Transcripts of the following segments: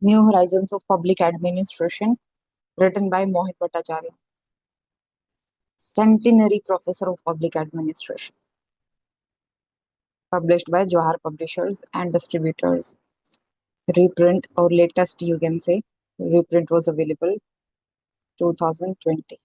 New Horizons of Public Administration, written by Mohit Bhattacharya, Centenary Professor of Public Administration, published by Johar Publishers and Distributors. Reprint or latest, you can say, reprint was available 2020.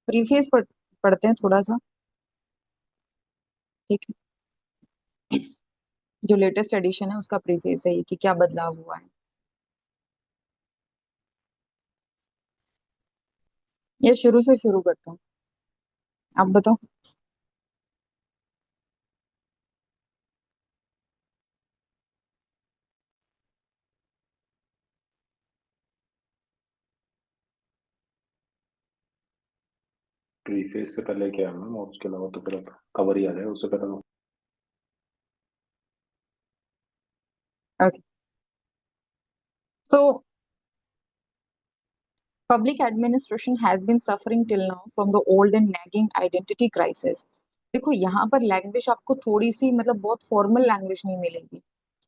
Preface पढ़ते हैं थोड़ा सा, ठीक है। जो latest edition है उसका preface है ये कि क्या बदलाव हुआ है। ये शुरू से शुरू करते हैं, आप बताओ। प्रीफेस से पहले क्या है मैम, और उसके अलावा तो फिर कवर ही आ जाए उससे पहले तो। Okay, so public administration has been suffering till now from the old and nagging identity crisis. देखो यहाँ पर लैंग्वेज आपको थोड़ी सी मतलब बहुत फॉर्मल लैंग्वेज नहीं मिलेगी,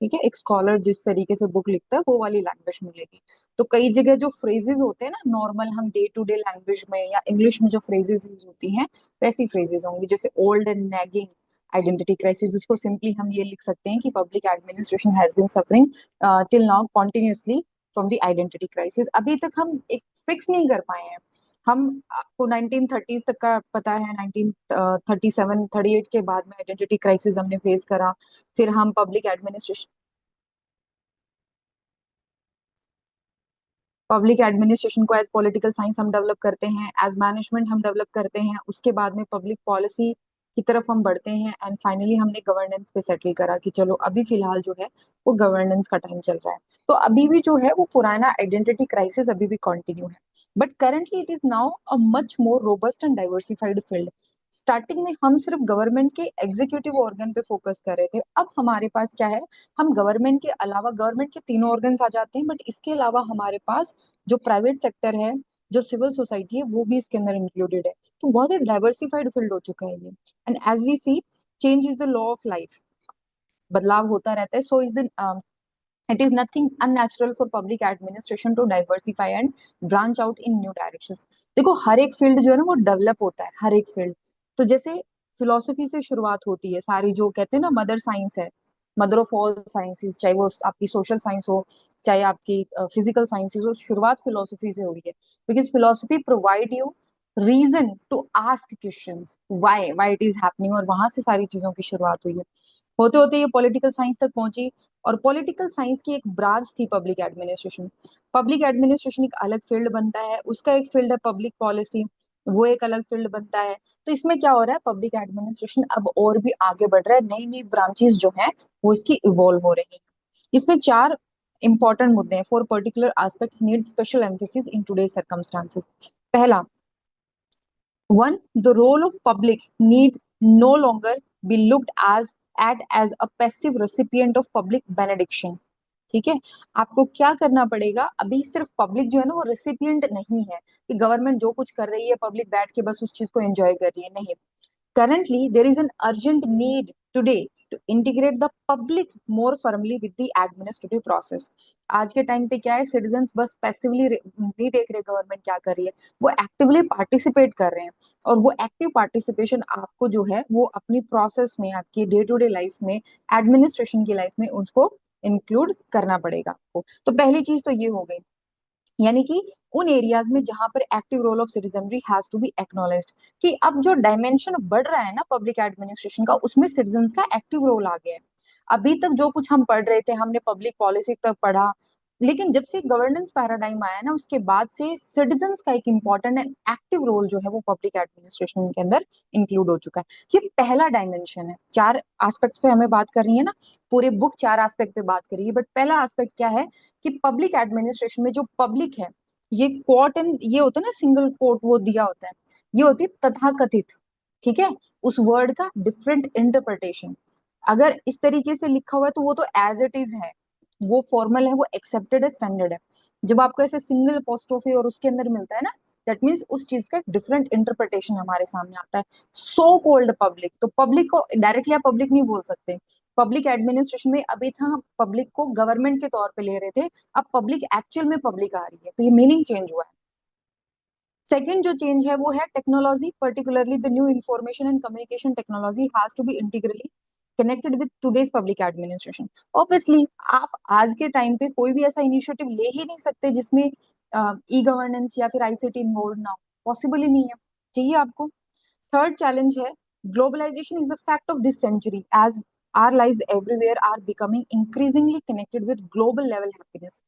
ठीक है। एक स्कॉलर जिस तरीके से बुक लिखता है वो वाली लैंग्वेज मिलेगी। तो कई जगह जो फ्रेजेस होते हैं ना नॉर्मल हम डे टू डे लैंग्वेज में या इंग्लिश में जो फ्रेजेस यूज होती हैं वैसी फ्रेजेस होंगी, जैसे old and nagging identity crisis. उसको सिंपली हम ये लिख सकते हैं कि public administration has been suffering till now continuously from the identity crisis. अभी तक हम एक फिक्स नहीं कर पाए हैं। हम आपको 1930s तक का पता है, 1937 38 के बाद में आइडेंटिटी क्राइसिस हमने फेस करा। फिर हम पब्लिक एडमिनिस्ट्रेशन को एज पॉलिटिकल साइंस हम डेवलप करते हैं, एज मैनेजमेंट हम डेवलप करते हैं, उसके बाद में पब्लिक पॉलिसी की तरफ हम बढ़ते हैं, एंड फाइनली हमने गवर्नेंस पे सेटल करा कि चलो अभी फिलहाल जो है वो गवर्नेंस का टाइम चल रहा है। तो अभी भी जो है वो पुराना आइडेंटिटी क्राइसिस अभी भी कंटिन्यू है, but currently it is now a much more robust and diversified field. Starting में हम सिर्फ गवर्नमेंट के एग्जीक्यूटिव ऑर्गन पे फोकस कर रहे थे, अब हमारे पास क्या है, हम गवर्नमेंट के अलावा गवर्नमेंट के तीनों ऑर्गन्स आ जाते हैं, बट इसके अलावा हमारे पास जो प्राइवेट सेक्टर है, जो सिविल सोसाइटी है, वो भी इसके अंदर इंक्लूडेड है। तो बहुत ही डाइवर्सिफाइड फील्ड हो चुका है ये। And as we see, change is the law of life. बदलाव होता रहता है, so is the it is nothing unnatural for public administration to diversify and branch out in new directions. देखो हर एक फील्ड जो है ना वो डेवलप होता है, हर एक फील्ड। तो जैसे फिलोसफी से शुरुआत होती है सारी, जो कहते हैं ना मदर साइंस है, मदर ऑफ ऑल साइंसेस, चाहे वो आपकी सोशल साइंस हो चाहे आपकी फिजिकल साइंसेस हो, शुरुआत फिलोसफी से हो रही है। Because philosophy provide you reason to ask questions why why it is happening, और वहां से सारी चीजों की शुरुआत हुई है। होते होते ये पॉलिटिकल साइंस तक पहुंची, और पॉलिटिकल साइंस की एक ब्रांच थी पब्लिक एडमिनिस्ट्रेशन। पब्लिक एडमिनिस्ट्रेशन एक अलग फील्ड बनता है, उसका एक फील्ड है पब्लिक पॉलिसी, वो एक अलग फील्ड बनता है। तो इसमें क्या हो रहा है, पब्लिक एडमिनिस्ट्रेशन अब और भी आगे बढ़ रहा है, नई नई ब्रांचेस जो हैं वो इसकी इवॉल्व हो रही हैं। इसमें चार इंपॉर्टेंट मुद्दे हैं। Four particular aspects need special emphasis in today's circumstances. पहला, one, the role of public need no longer be looked as a passive recipient of public benediction। ठीक है, आपको क्या करना पड़ेगा, अभी सिर्फ पब्लिक जो है ना वो रेसिपिएंट नहीं है कि गवर्नमेंट जो कुछ कर रही है पब्लिक बैठ के बस उस चीज को एंजॉय कर रही है, नहीं। Currently, there is an urgent need today to integrate the public more firmly with the administrative process। आज के टाइम पे क्या है, सिटीजन्स बस पैसिवली नहीं देख रहे गवर्नमेंट क्या कर रही है, वो एक्टिवली पार्टिसिपेट कर रहे हैं। और वो एक्टिव पार्टिसिपेशन आपको जो है वो अपनी प्रोसेस में, आपकी डे टू डे लाइफ में, एडमिनिस्ट्रेशन की लाइफ में उसको इंक्लूड करना पड़ेगा आपको। तो पहली चीज तो ये हो गई, यानी कि उन एरियाज में जहां पर active role of citizenry has to be acknowledged, कि अब जो डायमेंशन बढ़ रहा है ना पब्लिक एडमिनिस्ट्रेशन का, उसमें सिटीजन्स का एक्टिव रोल आ गया है। अभी तक जो कुछ हम पढ़ रहे थे, हमने पब्लिक पॉलिसी तक पढ़ा, लेकिन जब से गवर्नेंस पैराडाइम आया ना उसके बाद से सिटीजन्स का एक इंपॉर्टेंट एंड एक्टिव रोल जो है वो पब्लिक एडमिनिस्ट्रेशन के अंदर इंक्लूड हो चुका है। ये पहला डायमेंशन है। चार एस्पेक्ट पे हमें बात कर रही है ना, पूरे बुक चार एस्पेक्ट पे बात करी है, बट पहला एस्पेक्ट क्या है कि पब्लिक एडमिनिस्ट्रेशन में जो पब्लिक है, ये कोट एंड ये होता है ना सिंगल कोट वो दिया होता है, ये होती है तथाकथित। ठीक है, उस वर्ड का डिफरेंट इंटरप्रिटेशन। अगर इस तरीके से लिखा हुआ है तो वो तो एज इट इज है, वो फॉर्मल है, वो एक्सेप्टेड है, स्टैंडर्ड है। जब आपको ऐसे सिंगल अपोस्ट्रोफी और उसके अंदर मिलता है ना, दैट मीन्स उस चीज का एक डिफरेंट इंटरप्रिटेशन हमारे सामने आता है। सो कॉल्ड पब्लिक, तो पब्लिक को डायरेक्टली आप पब्लिक नहीं बोल सकते। पब्लिक एडमिनिस्ट्रेशन में अभी था पब्लिक को गवर्नमेंट के तौर पे ले रहे थे, अब पब्लिक एक्चुअल में पब्लिक आ रही है, तो ये मीनिंग चेंज हुआ है। सेकंड जो चेंज है वो है technology, particularly the new information and communication technology has to be integrally connected with today's public administration. Obviously आप आज के टाइम पे कोई भी ऐसा इनिशिएटिव ले ही नहीं सकते जिसमें ई गवर्नेंस या फिर आईसीटी इन्वॉल्व ना हो, पॉसिबल ही नहीं है, चाहिए आपको। थर्ड चैलेंज है globalisation is a fact of this century as our lives everywhere are becoming increasingly connected with global level happiness.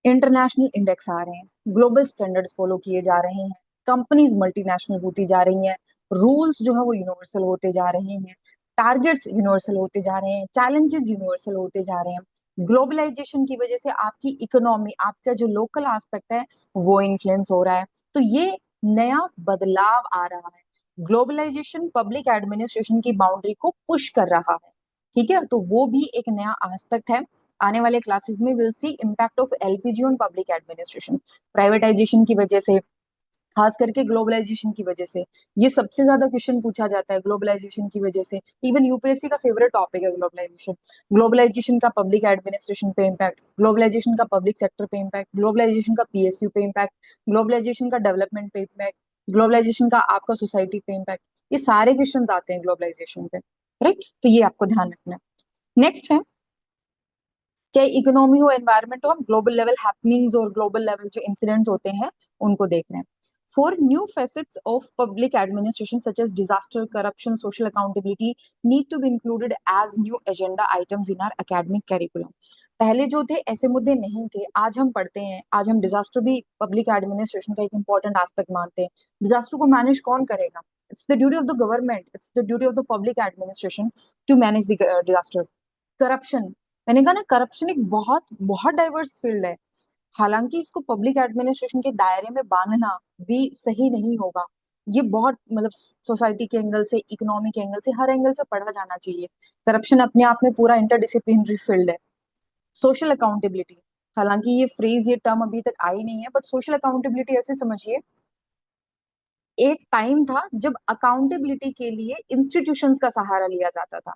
International index आ रहे हैं, ग्लोबल स्टैंडर्ड्स फॉलो किए जा रहे हैं, कंपनीज मल्टीनेशनल होती जा रही हैं, रूल्स जो है वो यूनिवर्सल होते जा रहे हैं, टारगेट्स यूनिवर्सल होते जा रहे हैं, चैलेंजेस यूनिवर्सल होते जा रहे हैं। ग्लोबलाइजेशन की वजह से आपकी इकोनॉमी, आपका जो लोकल एस्पेक्ट है वो इन्फ्लुएंस हो रहा है। तो ये नया बदलाव आ रहा है। ग्लोबलाइजेशन पब्लिक एडमिनिस्ट्रेशन की बाउंड्री को पुश कर रहा है, ठीक है, तो वो भी एक नया एस्पेक्ट है। आने वाले क्लासेस में will see impact of LPG on public administration, privatisation की वजह से, खास करके ग्लोबलाइजेशन की वजह से। ये सबसे ज्यादा क्वेश्चन पूछा जाता है ग्लोबलाइजेशन की वजह से, इवन यूपीएससी का फेवरेट टॉपिक है ग्लोबलाइजेशन। ग्लोबलाइजेशन का पब्लिक एडमिनिस्ट्रेशन पे इम्पैक्ट, ग्लोबलाइजेशन का पब्लिक सेक्टर पे इम्पैक्ट, ग्लोबलाइजेशन का पीएसयू पे इम्पैक्ट, ग्लोबलाइजेशन का डेवलपमेंट पे इम्पैक्ट, ग्लोबलाइजेशन का आपका सोसाइटी पे इम्पैक्ट, ये सारे क्वेश्चन आते हैं ग्लोबलाइजेशन पे, राइट, तो ये आपको ध्यान रखना है। नेक्स्ट है, चाहे इकोनॉमी हो, एनवायरनमेंट हो, हम ग्लोबल लेवल हैपनिंग्स और ग्लोबल लेवल जो इंसिडेंट्स होते हैं उनको देख रहे हैं। Four new facets of public administration such as disaster, corruption, social accountability need to be included as new agenda items in our academic curriculum। पहले जो थे ऐसे मुद्दे नहीं थे, आज हम पढ़ते हैं, आज हम डिजास्टर भी पब्लिक एडमिनिस्ट्रेशन का एक इंपॉर्टेंट एस्पेक्ट मानते हैं। डिजास्टर को मैनेज कौन करेगा? It's the duty of the government, it's the duty of the public administration to manage the disaster. Corruption, मैंने कहा ना, करप्शन एक बहुत बहुत डाइवर्स फील्ड है। हालांकि इसको पब्लिक एडमिनिस्ट्रेशन के दायरे में बांधना भी सही नहीं होगा। ये बहुत मतलब सोसाइटी के एंगल से, इकोनॉमी के एंगल से, हर एंगल से पढ़ा जाना चाहिए। करप्शन अपने आप में पूरा इंटरडिसिप्लिनरी फील्ड है। सोशल अकाउंटेबिलिटी, हालांकि ये फ्रेज, ये टर्म अभी तक आई नहीं है, बट सोशल अकाउंटेबिलिटी ऐसे समझिए, एक टाइम था जब अकाउंटेबिलिटी के लिए इंस्टीट्यूशंस का सहारा लिया जाता था।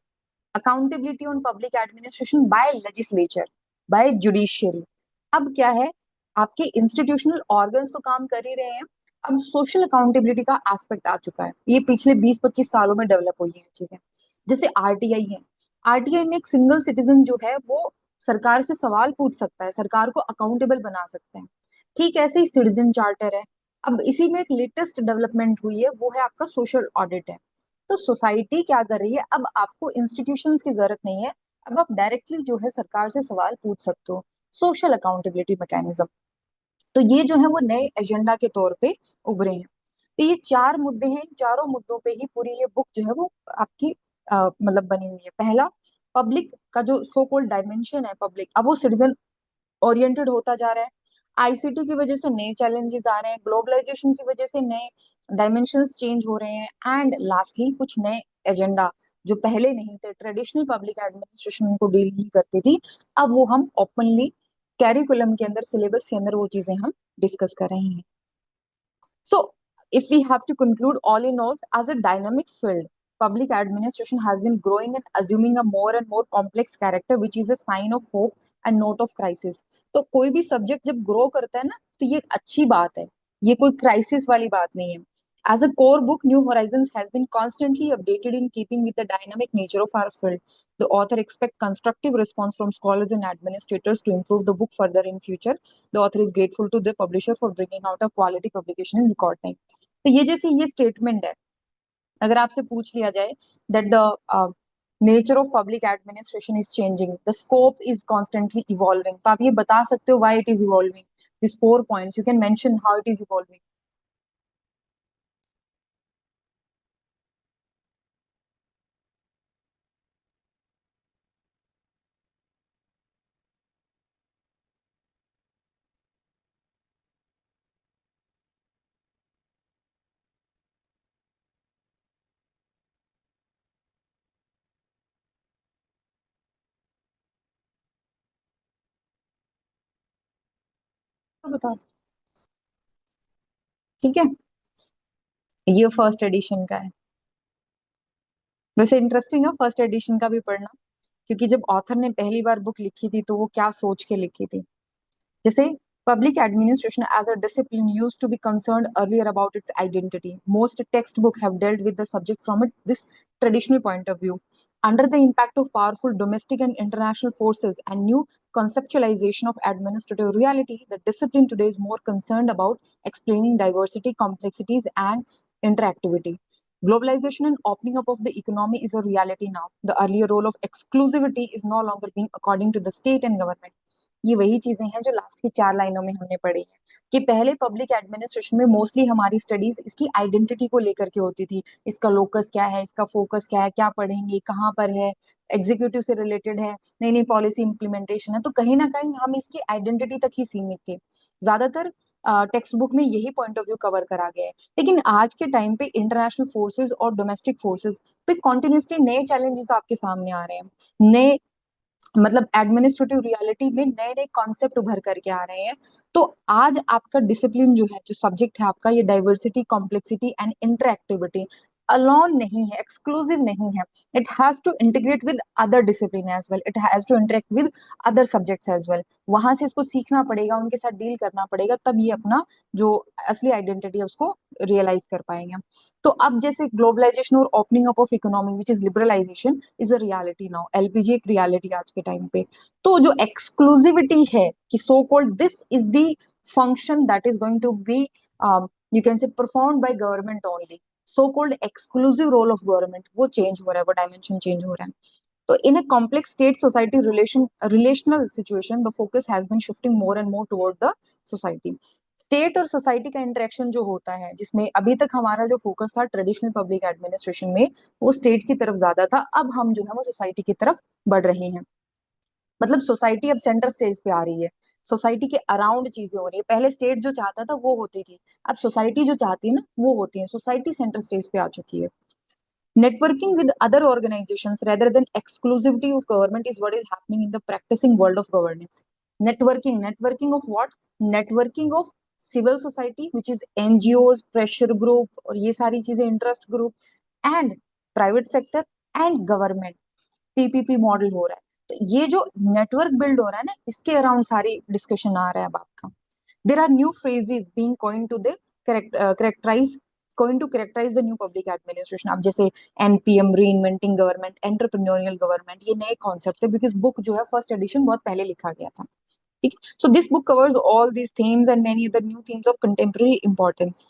Accountability on public administration by legislature, by judiciary. अब क्या है, आपके इंस्टीट्यूशनल ऑर्गन्स तो काम कर ही रहे हैं, अब सोशल अकाउंटेबिलिटी का एस्पेक्ट आ चुका है। ये पिछले 20-25 सालों में डेवलप हुई है चीजें। जैसे आरटीआई है, आरटीआई में एक सिंगल सिटीजन जो है वो सरकार से सवाल पूछ सकता है, सरकार को अकाउंटेबल बना सकते हैं। ठीक ऐसे ही सिटीजन चार्टर है। अब इसी में एक लेटेस्ट डेवलपमेंट हुई है, वो है आपका सोशल ऑडिट है। तो सोसाइटी क्या कर रही है, अब आपको इंस्टीट्यूशंस की जरूरत नहीं है, अब आप डायरेक्टली जो है सरकार से सवाल पूछ सकते हो। सोशल अकाउंटेबिलिटी मैकेनिज्म, तो ये जो है वो नए एजेंडा के तौर पे उभरे हैं। तो ये चार मुद्दे हैं, इन चारों मुद्दों पे ही पूरी ये बुक जो है वो आपकी मतलब बनी हुई है। पहला, पब्लिक का जो सो कॉल्ड डायमेंशन है पब्लिक, अब वो सिटीजन ओरिएंटेड होता जा रहा है। आईसीटी की वजह से नए चैलेंजेस आ रहे हैं, ग्लोबलाइजेशन की वजह से नए डायमेंशंस चेंज हो रहे हैं, एंड लास्टली कुछ नए एजेंडा जो पहले नहीं थे, ट्रेडिशनल पब्लिक एडमिनिस्ट्रेशन उनको डील नहीं करती थी, अब वो हम ओपनली कैरिकुलम के अंदर, सिलेबस के अंदर वो चीजें हम डिस्कस कर रहे हैं। So, if we have to conclude, all in all, as a dynamic field, public administration has been growing and assuming a more and more complex character, which is a sign of hope and note of crisis. तो कोई भी subject जब grow करता है ना, तो ये एक अच्छी बात है, ये कोई क्राइसिस वाली बात नहीं है। As a core book, New Horizons has been constantly updated in keeping with the dynamic nature of our field. The author expects constructive response from scholars and administrators to improve the book further in future. The author is grateful to the publisher for bringing out a quality publication in record time. तो ये जैसे ये statement है, अगर आपसे पूछ लिया जाए that the nature of public administration is changing, the scope is constantly evolving, तो आप ये बता सकते हो why it is evolving, this 4 points you can mention how it is evolving. बता दो। ठीक है, ये फर्स्ट एडिशन का है। वैसे इंटरेस्टिंग है फर्स्ट एडिशन का भी पढ़ना, क्योंकि जब ऑथर ने पहली बार बुक लिखी थी तो वो क्या सोच के लिखी थी। जैसे public administration as a discipline used to be concerned earlier about its identity. Most textbooks have dealt with the subject from this traditional point of view. Under the impact of powerful domestic and international forces and new conceptualization of administrative reality, the discipline today is more concerned about explaining diversity, complexities, and interactivity. Globalization and opening up of the economy is a reality now. The earlier role of exclusivity is no longer being according to the state and government. ये वही चीजें हैं जो last की 4 लाइनों में हमने पढ़ी है, कि पहले पब्लिक एडमिनिस्ट्रेशन में मोस्टली हमारी स्टडीज इसकी आइडेंटिटी को लेकर के होती थी। इसका लोकस क्या है, इसका फोकस क्या है, क्या पढ़ेंगे, कहाँ पर है, एग्जीक्यूटिव से रिलेटेड है, नई नई पॉलिसी इंप्लीमेंटेशन है, तो कहीं ना कहीं हम इसकी आइडेंटिटी तक ही सीमित थे। ज्यादातर टेक्स्ट बुक में यही पॉइंट ऑफ व्यू कवर करा गया है। लेकिन आज के टाइम पे इंटरनेशनल फोर्सेस और डोमेस्टिक फोर्सेस पे कॉन्टिन्यूसली नए चैलेंजेस आपके सामने आ रहे हैं। नए मतलब एडमिनिस्ट्रेटिव रियलिटी में नए नए कॉन्सेप्ट उभर करके आ रहे हैं। तो आज आपका डिसिप्लिन जो है, जो सब्जेक्ट है आपका, ये diversity, complexity and interactivity alone नहीं है, एक्सक्लूसिव नहीं है। It has to integrate with other discipline as well, it has to interact with other subjects as well. वहां से इसको सीखना पड़ेगा, उनके साथ डील करना पड़ेगा, तब ये अपना जो असली आइडेंटिटी है उसको रियलाइज कर पाएंगे। तो अब जैसे ग्लोबलाइजेशन और opening up of economy which is liberalisation is a reality now, LPG एक रियलिटी आज के टाइम पे। तो जो एक्सक्लूसिविटी है कि so called this is the function that is going to be you can say performed by government only, so called exclusive role of government, वो change हो रहा है, वो डायमेंशन चेंज हो रहा है। तो in a complex state society relational situation, the focus has been shifting more and more toward the society. State और सोसाइटी का इंटरेक्शन जो होता है, जिसमें अभी तक हमारा जो फोकस था ट्रेडिशनल पब्लिक एडमिनिस्ट्रेशन में, वो स्टेट की तरफ ज्यादा था। अब हम जो है वो सोसाइटी की तरफ बढ़ रहे हैं। मतलब सोसाइटी अब सेंटर स्टेज पे आ रही है, सोसाइटी के अराउंड चीजें हो रही है। पहले स्टेट जो चाहता था वो होती थी, अब सोसाइटी जो चाहती है ना वो होती है। सोसाइटी सेंटर स्टेज पे आ चुकी है। Networking with other organizations rather than exclusivity of government is what is happening in the practicing world of governance. Networking of what? Networking of civil society, which is NGOs, pressure group और ये सारी चीजें, interest group, and private sector and government. PPP model हो रहा है। तो ये जो नेटवर्क बिल्ड हो रहा है ना, इसके अराउंड सारी डिस्कशन आ रहा है अब आपका। There are new phrases being coined to the characterise going to characterize the new public administration। अब जैसे एनपीएम, री इन्वेंटिंग गवर्नमेंट, एंटरप्रेन्योरियल गवर्नमेंट, ये नए कॉन्सेप्ट है, बिकॉज बुक जो है फर्स्ट एडिशन बहुत पहले लिखा गया था। ठीक है, so this book covers all these themes and many other new themes of contemporary importance.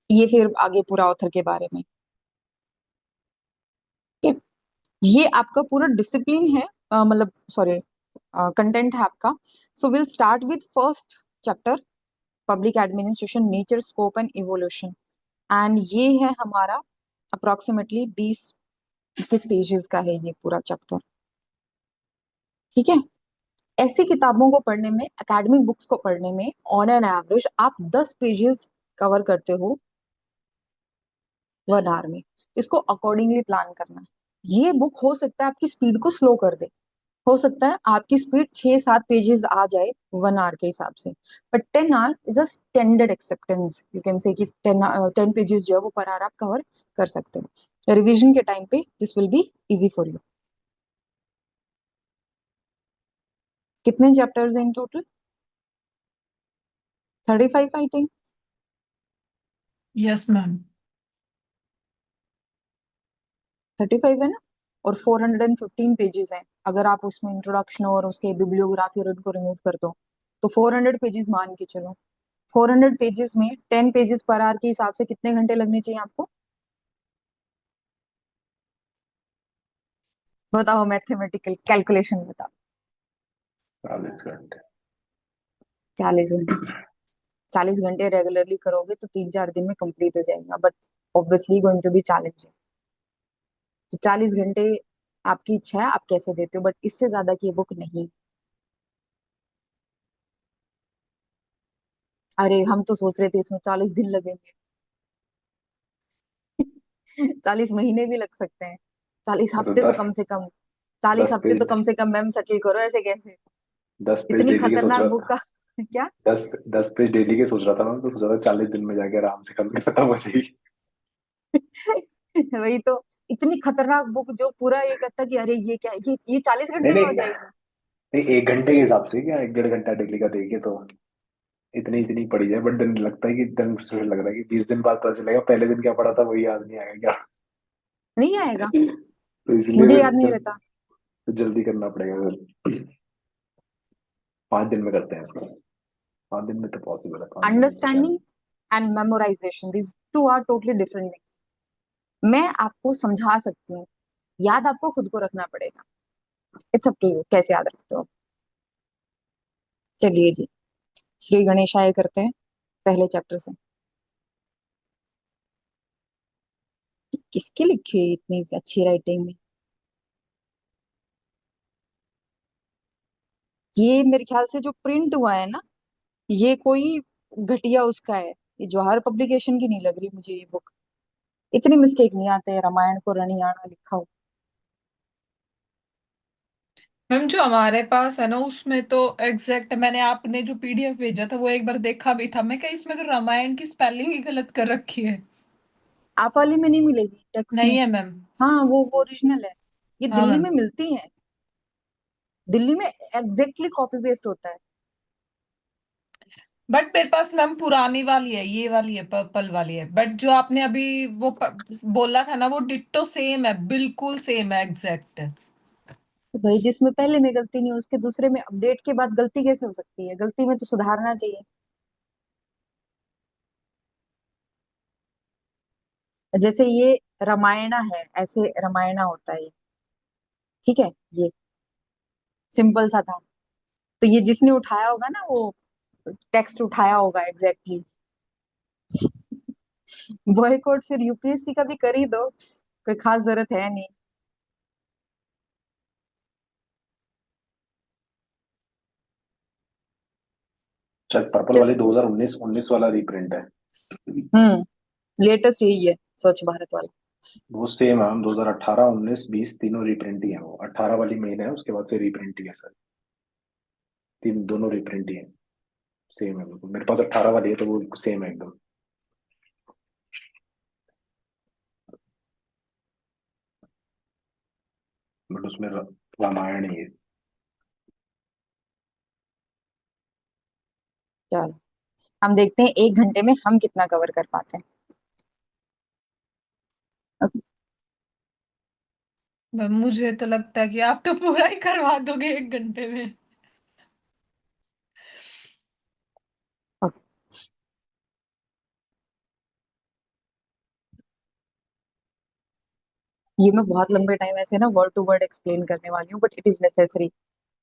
ये फिर आगे पूरा ऑथर के बारे में। ठीक है, ये आपका पूरा डिसिप्लिन है, मतलब सॉरी कंटेंट है आपका। So will start with first chapter, public administration, nature, scope and evolution. And ये है हमारा अप्रोक्सीमेटली 20-21 पेजेस का है ये पूरा चैप्टर। ठीक है, ऐसी किताबों को पढ़ने में, एकेडमिक बुक्स को पढ़ने में ऑन एन एवरेज आप 10 पेजेस कवर करते हो 1 आवर में। तो इसको अकॉर्डिंगली प्लान करना है। ये बुक हो सकता है आपकी स्पीड को स्लो कर दे, हो सकता है आपकी स्पीड 6-7 पेजेस आ जाए 1 आवर के हिसाब से, but 10 our is a standard acceptance. You can से कि 10 पेजेस जो है वो पर आवर आप कवर कर सकते हो। रिवीजन के टाइम पे this will be easy for you. कितने चैप्टर्स हैं in total? 35 I think. Yes ma'am. 35 है ना, और 415 पेजेस हैं। अगर आप उसमें इंट्रोडक्शन और उसके बिब्लियोग्राफी और उनको रिमूव कर दो तो 400 पेजेस मान के चलो। 400 पेजेस में 10 पेजेस पर आवर के हिसाब से कितने घंटे लगने चाहिए आपको? बताओ, मैथमेटिकल कैलकुलेशन बताओ। 40 घंटे। 40 घंटे। 40 घंटे रेगुलरली करोगे तो 3-4 दिन में कंप्लीट हो जाएगा, but obviously going to be challenging. तो 40 घंटे आपकी इच्छा है, आप कैसे देते हो, बट इससे ज्यादा की ये बुक नहीं। अरे हम तो सोच रहे थे इसमें 40 दिन लगेंगे। 40 महीने भी लग सकते हैं, 40 हफ्ते तो मतलब कम से कम। चालीस दस हफ्ते तो पेज कम से कम मैम सेटल करो, ऐसे कैसे? 10 पेज इतनी डेली के सोच खतरनाक रहा बुक था। का क्या? 10 10 पेज डेली के सोच रहा था मैं, तो सोच रहा था 40 दिन में जाके आराम से खत्म हो जाएगी। वही तो। इतनी खतरनाक बुक जो पूरा ये कहता कि अरे ये क्या है, ये 40 घंटे नहीं में नहीं हो जाएगी। नहीं, 1 घंटे के हिसाब से क्या, 1 1.5 घंटा डेली का देखे तो इतनी इतनी पड़ी जाए, बट दिन लगता है कि दिन से लग रहा है कि 20 दिन बाद पता चलेगा पहले दिन क्या पढ़ा था वही याद नहीं आएगा क्या। नहीं आएगा। तो इसलिए मुझे फिर याद नहीं रहता। जल्दी करना पड़ेगा फिर। 5 दिन में करते हैं इसको। 5 दिन में तो पॉसिबल है, 5 दिन में तो अंडरस्टैंडिंग शायद। And memorisation, this two are totally different things. मैं आपको समझा सकती हूँ, याद आपको खुद को रखना पड़ेगा। इट्स अप टू यू कैसे याद रखते हो। चलिए जी, श्री गणेशाय करते हैं पहले चैप्टर से। किसकी लिखी है इतनी अच्छी राइटिंग में? ये मेरे ख्याल से जो प्रिंट हुआ है ना, ये कोई घटिया उसका है। ये जवाहर पब्लिकेशन की नहीं लग रही मुझे ये बुक। इतनी मिस्टेक नहीं आते रामायण को रणियाणा लिखा हो। मैम जो हमारे पास है ना उसमें तो एग्जैक्ट मैंने आपने जो पीडीएफ भेजा था वो एक बार देखा भी था मैं, क्या इसमें तो रामायण की स्पेलिंग ही गलत कर रखी है। आप वाली में नहीं मिलेगी टेक्स्ट में। नहीं है मैम। हाँ, वो ओरिजिनल है। ये हाँ दिल्ली मैम। में मिलती है। दिल्ली में एग्जैक्टली कॉपी पेस्ट होता है। बट मेरे पास मैम पुरानी वाली है, ये वाली है, पर्पल वाली है, बट जो आपने अभी वो बोला था ना वो डिट्टो सेम है, बिल्कुल सेम है एग्जैक्ट। तो भाई जिसमें पहले में गलती नहीं है उसके दूसरे में अपडेट के बाद गलती कैसे हो सकती है? गलती में तो सुधारना चाहिए। जैसे ये रामायणा है, ऐसे रामायणा होता है ये। ठीक है, ये सिंपल सा था। तो ये जिसने उठाया होगा ना, वो टेक्स्ट उठाया होगा एग्जैक्टली। बॉयकॉट फिर यूपीएससी का भी कर ही दो, कोई खास जरूरत है नहीं। शायद पर्पल वाली चल। 2019 19 वाला रीप्रिंट है। लेटेस्ट यही है, स्वच्छ भारत वाला। वो सेम है हम, 2018 19 20 तीनों रीप्रिंट ही है, वो 18 वाली मेन है, उसके बाद से रीप्रिंट ही है सर। तीन दोनों रीप्रिंट ही है। सेम है बिल्कुल, मेरे पास 18 वाली है तो वो सेम है एकदम। बट उसमें रामायण ही है। चलो, हम देखते हैं 1 घंटे में हम कितना कवर कर पाते हैं। ओके। मैम मुझे तो लगता है कि आप तो पूरा ही करवा दोगे 1 घंटे में। ओके। ये मैं बहुत लंबे टाइम ऐसे ना वर्ड टू वर्ड एक्सप्लेन करने वाली हूँ, बट इट इज नेसेसरी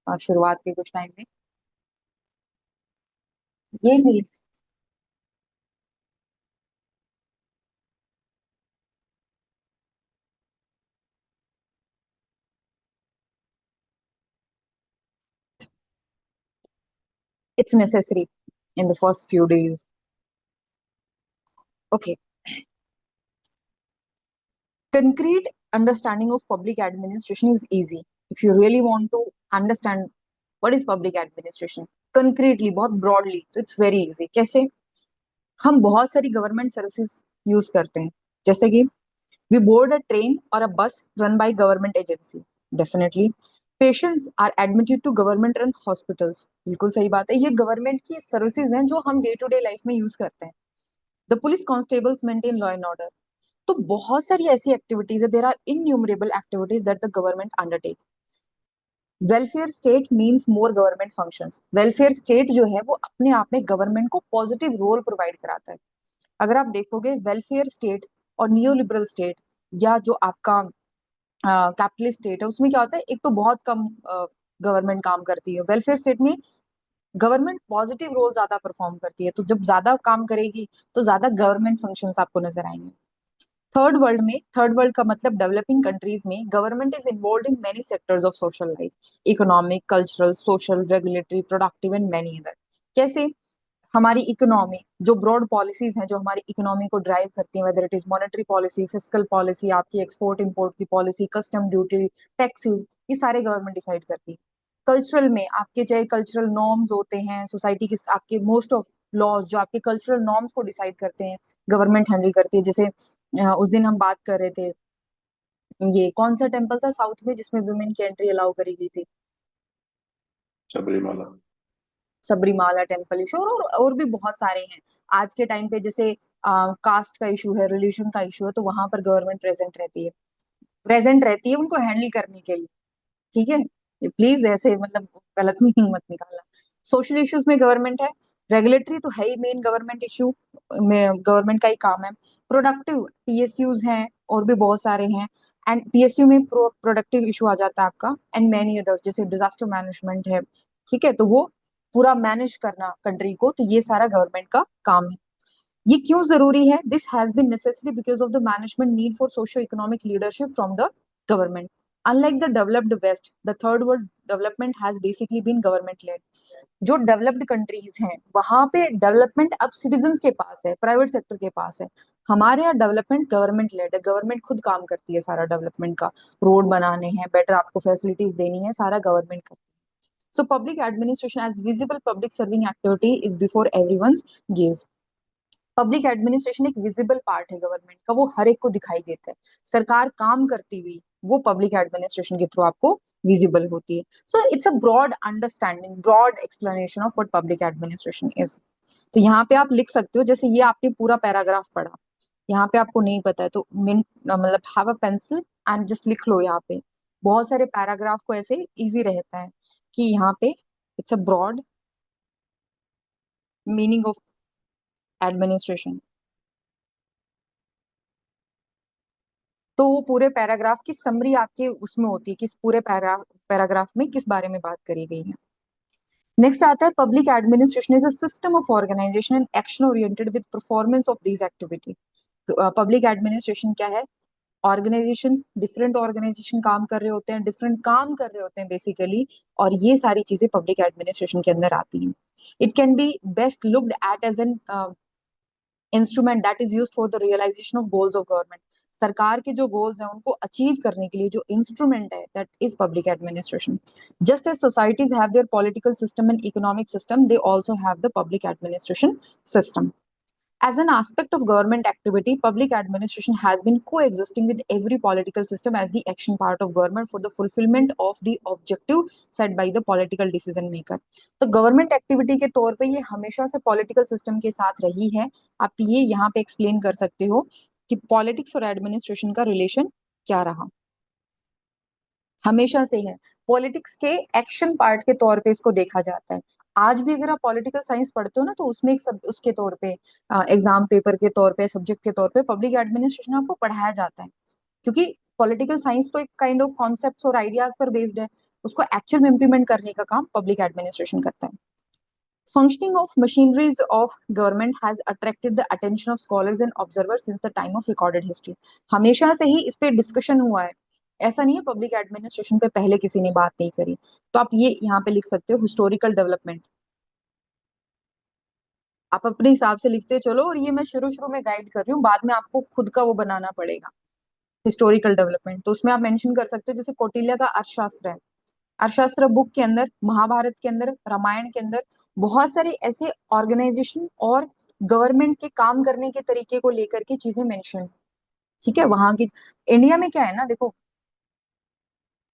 शुरुआत के कुछ टाइम में। ये मेरी it's necessary in the first few days. Okay. Concrete understanding of public administration is easy. If you really want to understand what is public administration concretely, बहुत broadly, तो it's very easy. कैसे? हम बहुत सारी government services use करते हैं। जैसे कि we board a train or a bus run by government agency. Definitely. Patients are admitted to government run hospitals. बिल्कुल सही बात है, ये गवर्नमेंट की सर्विसेज हैं जो हम डे टू डे लाइफ में यूज करते हैं। The police constables maintain law and order. तो बहुत सारी ऐसी एक्टिविटीज है, there are innumerable activities that the government undertake. Welfare state means more government functions. Welfare state जो है वो अपने आप में गवर्नमेंट को पॉजिटिव रोल प्रोवाइड कराता है। अगर आप देखोगे वेलफेयर स्टेट और नियो लिबरल स्टेट, या जो आपका कैपिटलिस्ट स्टेट है, उसमें क्या होता है, एक तो बहुत कम गवर्नमेंट काम करती है। वेलफेयर स्टेट में गवर्नमेंट पॉजिटिव रोल ज्यादा परफॉर्म करती है, तो जब ज्यादा काम करेगी तो ज्यादा गवर्नमेंट फंक्शंस आपको नजर आएंगे। थर्ड वर्ल्ड का मतलब डेवलपिंग कंट्रीज में government is involve in many sectors of social life, economic, cultural, social, regulatory, productive and many other. कैसे? हमारी इकोनॉमी, जो ब्रॉड पॉलिसीज हैं जो हमारी इकोनॉमी को ड्राइव करती हैं, whether it is monetary policy, fiscal policy, आपकी एक्सपोर्ट इंपोर्ट की पॉलिसी, कस्टम ड्यूटी, टैक्सेस, ये सारे गवर्नमेंट डिसाइड करती है। कल्चरल में आपके चाहे कल्चरल नॉर्म्स होते हैं सोसाइटी के, आपके मोस्ट ऑफ लॉज जो आपके कल्चरल नॉर्म्स को डिसाइड करते हैं गवर्नमेंट हैंडल करती है। जैसे उस दिन हम बात कर रहे थे, ये कौन सा टेम्पल था साउथ में जिसमें वुमेन की एंट्री अलाउ करी गई थी? सबरीमाला। सबरीमाला टेम्पल इशू, और भी बहुत सारे हैं। आज के टाइम पे जैसे कास्ट का इशू है, रिलीजन का इशू है, तो वहां पर गवर्नमेंट प्रेजेंट रहती है उनको हैंडल करने के लिए। ठीक है, प्लीज ऐसे मतलब गलत में मत निकालना। सोशल इश्यूज में गवर्नमेंट है, रेगुलेटरी तो है ही मेन गवर्नमेंट इशू में, गवर्नमेंट का ही काम है। प्रोडक्टिव पीएसयूज हैं और भी बहुत सारे हैं, एंड पीएसयू में प्रोडक्टिव इशू आ जाता है आपका, एंड मैनी अदर्स जैसे डिजास्टर मैनेजमेंट है। ठीक है, तो वो पूरा मैनेज करना कंट्री को, तो ये सारा गवर्नमेंट का काम है। ये क्यों जरूरी है? This has been necessary because of the management need for socio economic leadership from the government. Unlike the developed West, the third world development has basically been government led. जो डेवलप्ड कंट्रीज हैं वहां पे development अब citizens के पास है, private sector के पास है। हमारे यहाँ डेवलपमेंट गवर्नमेंट लेड है, गवर्नमेंट खुद काम करती है सारा डेवलपमेंट का। रोड बनाने हैं, बेटर आपको फैसिलिटीज देनी है, सारा गवर्नमेंट करती है। So public administration as visible public serving activity is before everyone's gaze. Public administration एक विजिबल पार्ट है गवर्नमेंट का, वो हर एक को दिखाई देता है। सरकार काम करती हुई वो पब्लिक एडमिनिस्ट्रेशन के थ्रू आपको विजिबल होती है। So it's a broad understanding, broad explanation of what public administration is. तो यहाँ पे आप लिख सकते हो, जैसे ये आपने पूरा पैराग्राफ पढ़ा, यहाँ पे आपको नहीं पता है तो मिन मतलब have a pencil and just लिख लो यहाँ पे। बहुत सारे पैराग्राफ को ऐसे इजी रहता है कि यहाँ पे it's a broad meaning of administration. तो वो पूरे पैराग्राफ की समरी आपके उसमें होती है, किस पूरे पैराग्राफ में किस बारे में बात करी गई है। नेक्स्ट आता है public administration is a system of organisation and action oriented with performance of these activity. Public administration क्या है? ऑर्गेनाइजेशन, डिफरेंट ऑर्गेनाइजेशन काम कर रहे होते हैं, डिफरेंट काम कर रहे होते हैं बेसिकली, और ये सारी चीजें पब्लिक एडमिनिस्ट्रेशन के अंदर आती हैं। It can be best looked at as an instrument that is use for the realisation of goals of government. सरकार के जो गोल्स हैं उनको अचीव करने के लिए जो इंस्ट्रूमेंट है that is public administration. Just as societies have their political system and economic system, they also have the public administration system. As an aspect of government activity, public administration has been coexisting with every political system as the action part of government for the fulfillment of the objective set by the political decision maker. तो government activity के तौर पे ये हमेशा से political system के साथ रही है। आप ये यहाँ पे एक्सप्लेन कर सकते हो कि पॉलिटिक्स और एडमिनिस्ट्रेशन का रिलेशन क्या रहा। हमेशा से है, पॉलिटिक्स के एक्शन पार्ट के तौर पे इसको देखा जाता है। आज भी अगर आप पॉलिटिकल साइंस पढ़ते हो ना, तो उसमें एक सब उसके तौर पे एग्जाम पेपर के तौर पे, सब्जेक्ट के तौर पे पब्लिक एडमिनिस्ट्रेशन आपको पढ़ाया जाता है। क्योंकि पॉलिटिकल साइंस तो एक काइंड ऑफ कॉन्सेप्ट्स और आइडियाज पर बेस्ड है, उसको एक्चुअल में इम्प्लीमेंट करने का काम पब्लिक एडमिनिस्ट्रेशन करता है। Functioning of machineries of government has attracted the attention of scholars and observers since the time of recorded history. हमेशा से ही इस पे डिस्कशन हुआ है, ऐसा नहीं है पब्लिक एडमिनिस्ट्रेशन पे पहले किसी ने बात नहीं करी। तो आप ये यहाँ पे लिख सकते हो हिस्टोरिकल डेवलपमेंट, आप अपने हिसाब से लिखते चलो, और ये मैं शुरू शुरू में गाइड कर रही हूँ, बाद में आपको खुद का वो बनाना पड़ेगा। हिस्टोरिकल डेवलपमेंट तो उसमें आप मेंशन कर सकते हो, जैसे कौटिल्य का अर्थशास्त्र है, अर्थशास्त्र बुक के अंदर, महाभारत के अंदर, रामायण के अंदर बहुत सारे ऐसे ऑर्गेनाइजेशन और गवर्नमेंट के काम करने के तरीके को लेकर के चीजें मेंशन। ठीक है, वहां की इंडिया में क्या है ना, देखो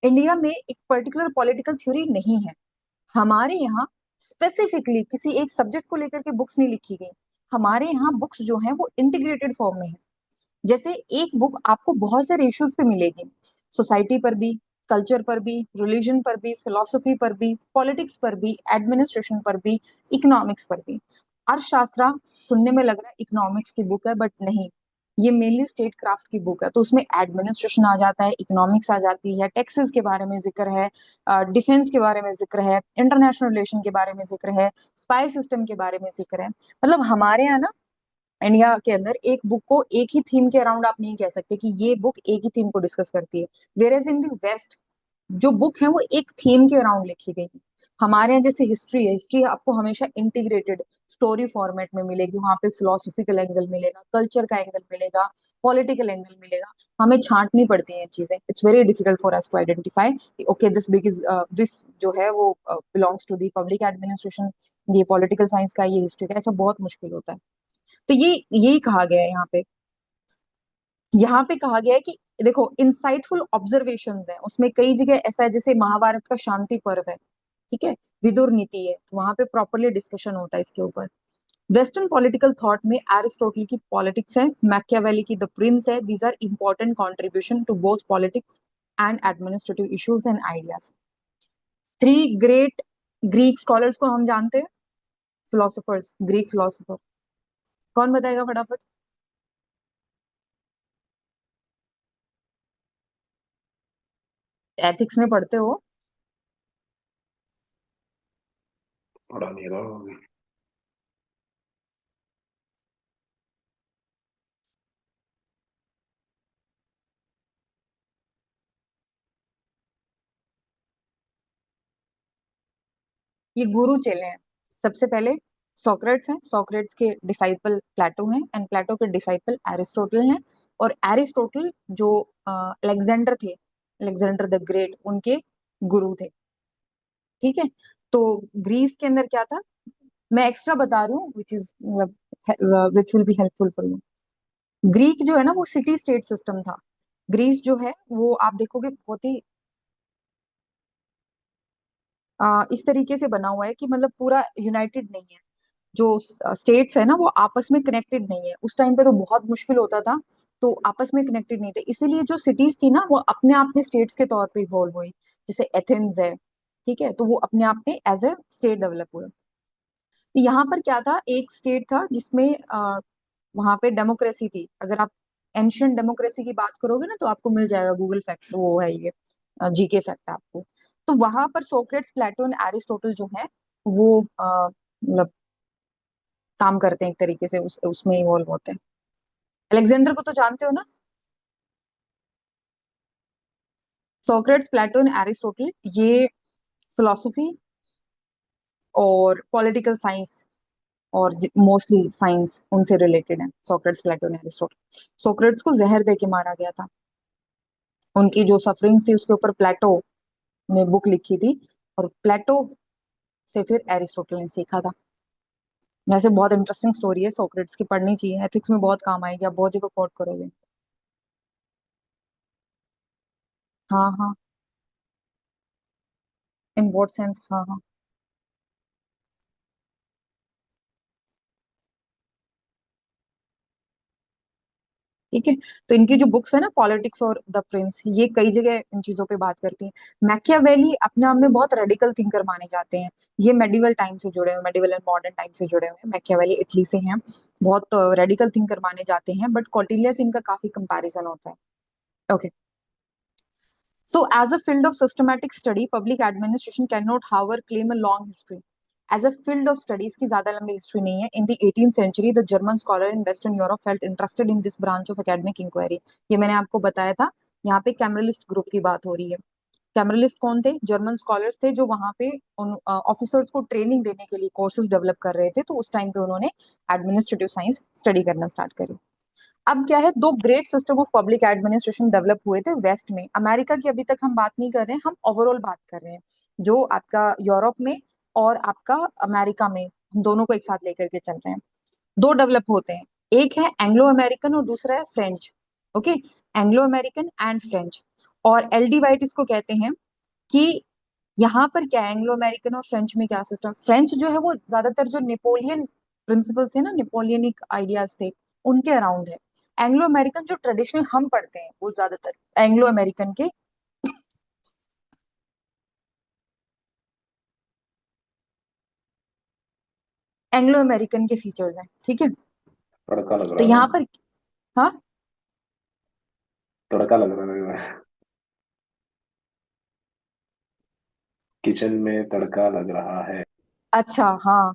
इंडिया में एक पर्टिकुलर पॉलिटिकल थ्योरी नहीं है। हमारे यहाँ स्पेसिफिकली किसी एक सब्जेक्ट को लेकर के बुक्स नहीं लिखी गई। हमारे यहाँ बुक्स जो हैं वो इंटीग्रेटेड फॉर्म में है। जैसे एक बुक आपको बहुत सारे इश्यूज पे मिलेगी, सोसाइटी पर भी, कल्चर पर भी, रिलीजन पर भी, फिलोसफी पर भी, पॉलिटिक्स पर भी, एडमिनिस्ट्रेशन पर भी, इकोनॉमिक्स पर भी। अर्थशास्त्र सुनने में लग रहा है इकोनॉमिक्स की बुक है, बट नहीं, ये मेनली स्टेट क्राफ्ट की बुक है। तो उसमें एडमिनिस्ट्रेशन आ जाता है, इकोनॉमिक्स आ जाती है, टैक्सेस के बारे में जिक्र है, डिफेंस के बारे में जिक्र है, इंटरनेशनल रिलेशन के बारे में जिक्र है, स्पाई सिस्टम के बारे में जिक्र है। मतलब हमारे यहाँ ना इंडिया के अंदर एक बुक को एक ही थीम के अराउंड आप नहीं कह सकते कि ये बुक एक ही थीम को डिस्कस करती है। Where as in the West जो बुक है वो एक थीम के अराउंड लिखी गई है। हमारे यहाँ जैसे हिस्ट्री है, हिस्ट्री आपको हमेशा इंटीग्रेटेड स्टोरी फॉर्मेट में मिलेगी, वहां पे फिलोसॉफिकल एंगल मिलेगा, कल्चर का एंगल मिलेगा, पॉलिटिकल एंगल मिलेगा। हमें छांटनी पड़ती है चीजें। It's very difficult for us to identify okay this big is this जो है वो belongs to the public administration, ये पॉलिटिकल साइंस का, ये हिस्ट्री का, ऐसा बहुत मुश्किल होता है। तो ये यही कहा गया है यहाँ पे। यहाँ पे कहा गया है कि देखो इंसाइटफुल ऑब्जर्वेशंस है उसमें, कई जगह ऐसा है जैसे महाभारत का शांति पर्व है, ठीक है, विदुर नीति है, वहां पे प्रॉपरली डिस्कशन होता है इसके ऊपर। वेस्टर्न पॉलिटिकल थॉट में एरिस्टोटल की पॉलिटिक्स है, मैकियावेली की द प्रिंस है, these are important contribution to both politics and administrative issues and ideas. Three great Greek scholars को हम जानते हैं, फिलोसोफर्स, ग्रीक फिलोसोफर, कौन बताएगा फटाफट? एथिक्स में पढ़ते हो? पढ़ा नहीं रहा। ये गुरु चेले हैं। सबसे पहले सोक्रेट्स हैं, सोक्रेट्स के डिसाइपल प्लेटो हैं, एंड प्लेटो के डिसाइपल एरिस्टोटल हैं। और एरिस्टोटल जो अलेक्जेंडर थे, अलेक्जेंडर द ग्रेट, उनके गुरु थे। ठीक है। तो ग्रीस के अंदर क्या था, मैं एक्स्ट्रा बता रही हूँ विच इज मतलब which will be helpful for you. Greek जो है ना वो सिटी स्टेट सिस्टम था। ग्रीस जो है वो आप देखोगे बहुत ही इस तरीके से बना हुआ है कि मतलब पूरा यूनाइटेड नहीं है। जो स्टेट्स है ना वो आपस में कनेक्टेड नहीं है। उस टाइम पे तो बहुत मुश्किल होता था, तो आपस में कनेक्टेड नहीं थे, इसीलिए जो सिटीज थी ना वो अपने आप में स्टेट्स के तौर पे इवॉल्व हुई। जैसे एथेंस है, ठीक है, तो वो अपने आप में एज ए स्टेट डेवलप हुए। तो यहाँ पर क्या था, एक स्टेट था जिसमें वहां पे डेमोक्रेसी थी। अगर आप एंशियंट डेमोक्रेसी की बात करोगे ना तो आपको मिल जाएगा, गूगल फैक्ट वो है ये, जीके फैक्ट आपको। तो वहां पर सोक्रेट्स, प्लेटो एंड एरिस्टोटल जो है वो मतलब काम करते हैं एक तरीके से, उसमें इवॉल्व होते हैं। अलेक्जेंडर को तो जानते हो ना? सोक्रेट्स, प्लेटो एंड एरिस्टोटल ये फिलोसफी और पॉलिटिकल साइंस और मोस्टली साइंस उनसे रिलेटेड है। Socrates, Plato and Aristotle. सोक्रेट्स को जहर दे के मारा गया था। उनकी जो सफरिंग्स थी उसके ऊपर प्लेटो ने बुक लिखी थी, और प्लेटो से फिर एरिस्टोटल ने सीखा था। वैसे बहुत इंटरेस्टिंग स्टोरी है सोक्रेट्स की, पढ़नी चाहिए, एथिक्स में बहुत काम आएगी, आप बहुत जगह कोट करोगे। हाँ हाँ। In what sense? हाँ हाँ। ठीक है। तो इनकी जो बुक्स है ना, पॉलिटिक्स और द प्रिंस, ये कई जगह इन चीजों पे बात करती हैं। मैकियावेली अपने आप में बहुत रेडिकल थिंकर माने जाते हैं। ये मेडिवल टाइम से जुड़े हुए, मेडिवल एंड मॉडर्न टाइम से जुड़े हुए हैं। मैकियावेली इटली से हैं, बहुत रेडिकल थिंकर माने जाते हैं, बट कौटिल्य से इनका काफी कंपैरिजन होता है। Okay. So, as a field of systematic study, public administration cannot, however, claim a long history. As a field of study, इसकी ज्यादा लंबी हिस्ट्री नहीं है. In the 18th century, the German scholar in Western Europe felt interested in this branch of academic inquiry. ये मैंने आपको बताया था. यहाँ पे कैमरलिस्ट ग्रुप की बात हो रही है. कैमरलिस्ट कौन थे? जर्मन स्कॉलर्स थे जो वहां पे उन ऑफिसर्स को ट्रेनिंग देने के लिए कोर्सेज डेवलप कर रहे थे, तो उस टाइम पे उन्होंने एडमिनिस्ट्रेटिव साइंस स्टडी करना स्टार्ट करी. अब क्या है, दो great system of public administration develop हुए थे वेस्ट में। अमेरिका की अभी तक हम बात नहीं कर रहे हैं, हम ओवरऑल बात कर रहे हैं। जो आपका यूरोप में और आपका अमेरिका में, हम दोनों को एक साथ लेकर के चल रहे हैं। दो डेवलप होते हैं, एक है एंग्लो अमेरिकन और दूसरा है French. Okay. Anglo American and French, और एलडी वाइट इसको कहते हैं कि यहाँ पर क्या है, एंग्लो अमेरिकन और फ्रेंच में क्या सिस्टम, फ्रेंच जो है वो ज्यादातर जो नेपोलियन प्रिंसिपल्स थे ना, नेपोलियनिक आइडियाज थे, उनके अराउंड है। एंग्लो अमेरिकन जो ट्रेडिशनल हम पढ़ते हैं वो ज्यादातर एंग्लो अमेरिकन के, एंग्लो अमेरिकन के फीचर्स हैं, ठीक है। तड़का लग तो रहा यहाँ है। पर, हाँ, तड़का लग रहा है। किचन में तड़का लग रहा है। अच्छा, हाँ,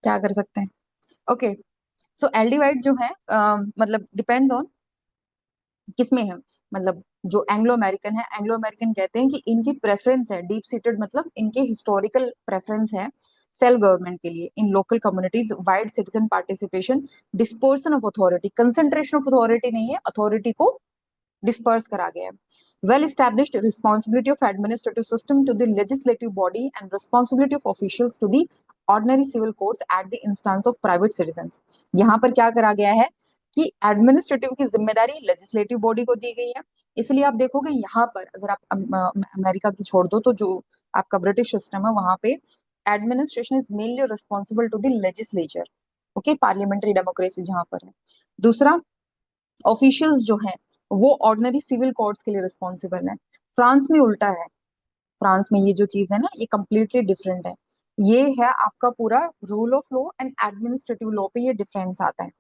क्या कर सकते हैं। ओके। सो एलडी वाइट जो है मतलब डिपेंड्स ऑन किसमें है, मतलब जो एंग्लो अमेरिकन है, एंग्लो अमेरिकन कहते हैं कि इनकी प्रेफरेंस है डीप सीटेड, मतलब इनके हिस्टोरिकल प्रेफरेंस है सेल्फ गवर्नमेंट के लिए in local communities, wide citizen participation, dispersion of authority, concentration of authority नहीं है, अथॉरिटी को डिस्पर्स करा गया है। Well established responsibility of administrative system to the legislative body and responsibility of officials to the ordinary civil courts at the instance of private citizens। यहाँ पर क्या करा गया है कि एडमिनिस्ट्रेटिव की जिम्मेदारी लेजिस्लेटिव बॉडी को दी गई है। इसलिए आप देखोगे यहाँ पर अगर आप अमेरिका की छोड़ दो तो जो आपका ब्रिटिश सिस्टम है वहां पे administration is mainly responsible to the legislature. Okay, parliamentary democracy जहां पर है। दूसरा, ऑफिशियल्स जो हैं वो ऑर्डिनरी सिविल कोर्ट्स के लिए रिस्पॉन्सिबल है। फ्रांस में उल्टा है, फ्रांस में ये जो चीज है ना ये कंप्लीटली डिफरेंट है। ये है आपका पूरा rule of law and administrative law पे ये डिफरेंस आता है।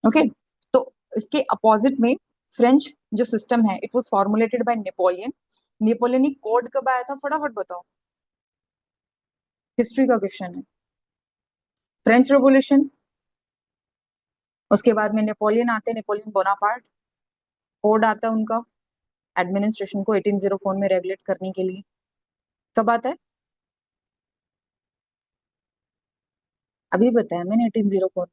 ओके, तो इसके अपोजिट में फ्रेंच जो सिस्टम है it was formulated bye Napoleon. Napoleonic code कब आया था फटाफट बताओ, हिस्ट्री का क्वेश्चन है। फ्रेंच रेवोल्यूशन, उसके बाद में नेपोलियन आते हैं, नेपोलियन बोनापार्ट, कोड आता है उनका एडमिनिस्ट्रेशन को 1804 में रेगुलेट करने के लिए। कब आता है? अभी बताया मैंने 1804।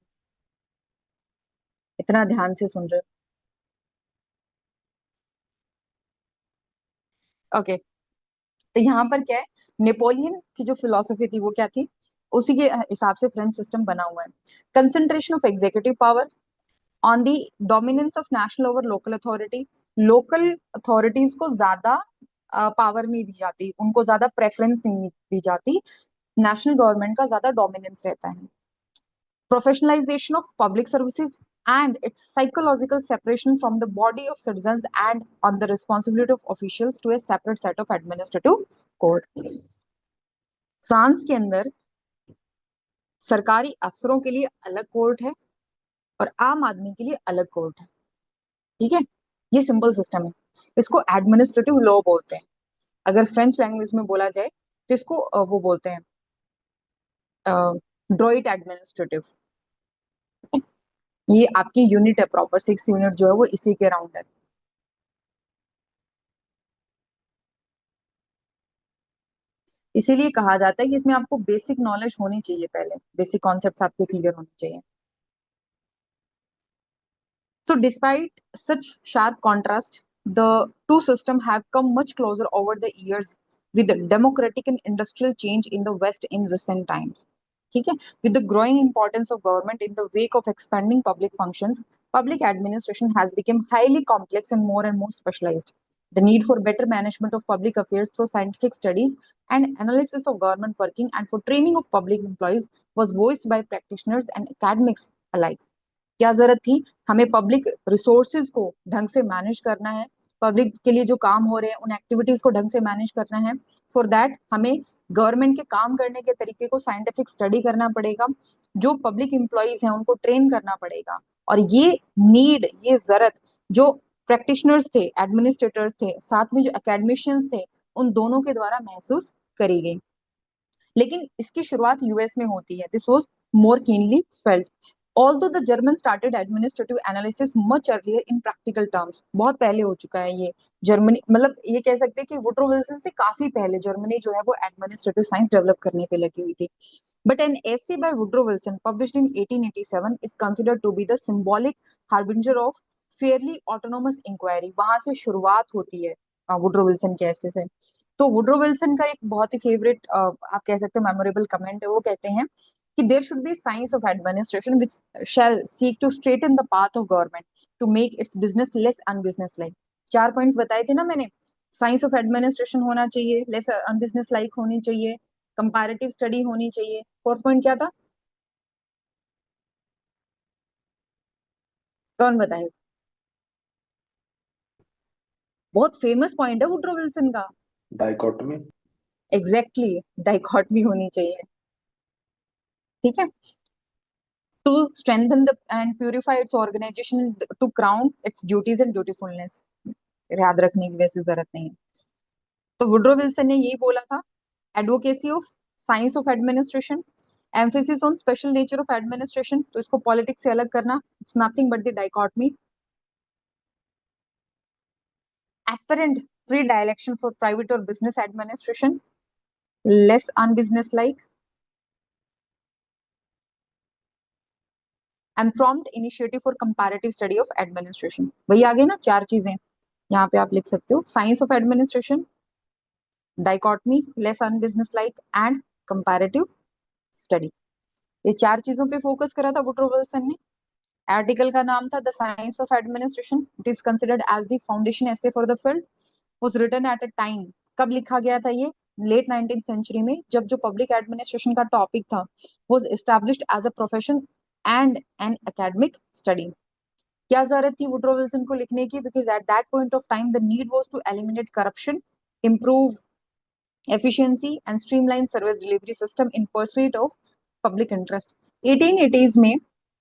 इतना ध्यान से सुन रहे हो? ओके, तो यहाँ पर क्या है, नेपोलियन की जो फिलोसफी थी वो क्या थी, उसी के हिसाब से फ्रेंच सिस्टम बना हुआ है। Concentration of executive power on the dominance of national over local authority. Local authorities को ज्यादा पावर नहीं दी जाती, उनको ज्यादा प्रेफरेंस नहीं दी जाती, नेशनल गवर्नमेंट का ज्यादा डोमिनेंस रहता है। Professionalization of public services and its psychological separation from the body of citizens and on the responsibility of officials to a separate set of administrative code। France के अंदर सरकारी अफसरों के लिए अलग कोर्ट है और आम आदमी के लिए अलग कोर्ट है। ठीक है, ये सिंपल सिस्टम है, इसको एडमिनिस्ट्रेटिव लॉ बोलते हैं। अगर फ्रेंच लैंग्वेज में बोला जाए तो इसको वो बोलते हैं ड्रॉइट एडमिनिस्ट्रेटिव। ये आपकी यूनिट है प्रॉपर, 6 यूनिट जो है वो इसी के अराउंड है। इसीलिए कहा जाता है कि इसमें आपको बेसिक नॉलेज होनी चाहिए, पहले बेसिक कॉन्सेप्ट्स आपके क्लियर होने चाहिए। So despite such sharp contrast, the two systems have come much closer over the years with the democratic and industrial change in the West in recent times. ठीक है, with the growing importance of government in the wake of expanding public functions, public administration has become highly complex and more specialized. The need for better management of public affairs through scientific studies and analysis of government working and for training of public employees was voiced by practitioners and academics alike। क्या जरूरत थी, हमें public resources को ढंग से manage करना है, public के लिए जो काम हो रहे हैं उन एक्टिविटीज को ढंग से मैनेज करना है। फॉर दैट हमें गवर्नमेंट के काम करने के तरीके को साइंटिफिक स्टडी करना पड़ेगा, जो पब्लिक एम्प्लॉयज हैं उनको ट्रेन करना पड़ेगा। और ये नीड, ये जरूरत जो प्रैक्टिशनर्स थे, एडमिनिस्ट्रेटर्स थे, साथ में जो एकेडमिशियंस थे, उन दोनों के द्वारा महसूस करी गई। लेकिन इसकी शुरुआत यूएस में होती है। This was more keenly felt although the German started administrative analysis much earlier in practical terms। बहुत पहले हो चुका है ये जर्मनी, मतलब ये कह सकते हैं कि वुड्रो विल्सन से काफी पहले जर्मनी जो है वो एडमिनिस्ट्रेटिव साइंस डेवलप करने पे लगी हुई थी। But an essay by Woodrow Wilson published in 1887 is considered to be the symbolic harbinger of fairly autonomous inquiry। वहां से शुरुआत होती है वुड्रो विल्सन के ऐसे से। तो वुड्रो विल्सन का एक बहुत ही फेवरेट आप कह सकते हो मेमोरेबल कमेंट है, वो कहते हैं कि there should be science of administration which shall seek to straighten the path of government to make its business less unbusinesslike। 4 points बताए थे ना मैंने, साइंस ऑफ एडमिनिस्ट्रेशन होना चाहिए, लेस अनबिजनेस लाइक होनी चाहिए, कंपैरेटिव स्टडी होनी चाहिए। 4th पॉइंट क्या था, कौन बताए? बहुत फेमस पॉइंट है वुड्रो विल्सन का। डाइकोटमी। एग्जैक्टली, डाइकॉटमी होनी चाहिए। ठीक है, to strengthen the and purify its organization to crown its duties and dutifulness। याद रखने की वैसे जरूरत नहीं है। तो वुड्रो विल्सन ने यही बोला था, advocacy of science of administration, emphasis on special nature of administration. तो इसको पॉलिटिक्स से अलग करना, it's nothing but the dichotomy. apparent predilection for private or business administration, less unbusiness-like, and prompt initiative for comparative study of administration. वही आ गए ना चार चीजें, यहाँ पे आप लिख सकते हो, science of administration, dichotomy, less unbusinesslike and comparative study. ये चार चीजों पे फोकस करा था वुड्रो विल्सन ने। आर्टिकल का नाम था the science of administration, it is considered as the foundation essay for the field, was written at a time, कब लिखा गया था ये, लेट 19th सेंचुरी में, जब जो पब्लिक एडमिनिस्ट्रेशन का टॉपिक था was established as a profession and an academic study. क्या जरूरत थी वुड्रो विल्सन को लिखने की? Because at that point of time the need was to eliminate corruption, improve efficiency and streamline service delivery system in pursuit of public interest। 1880s में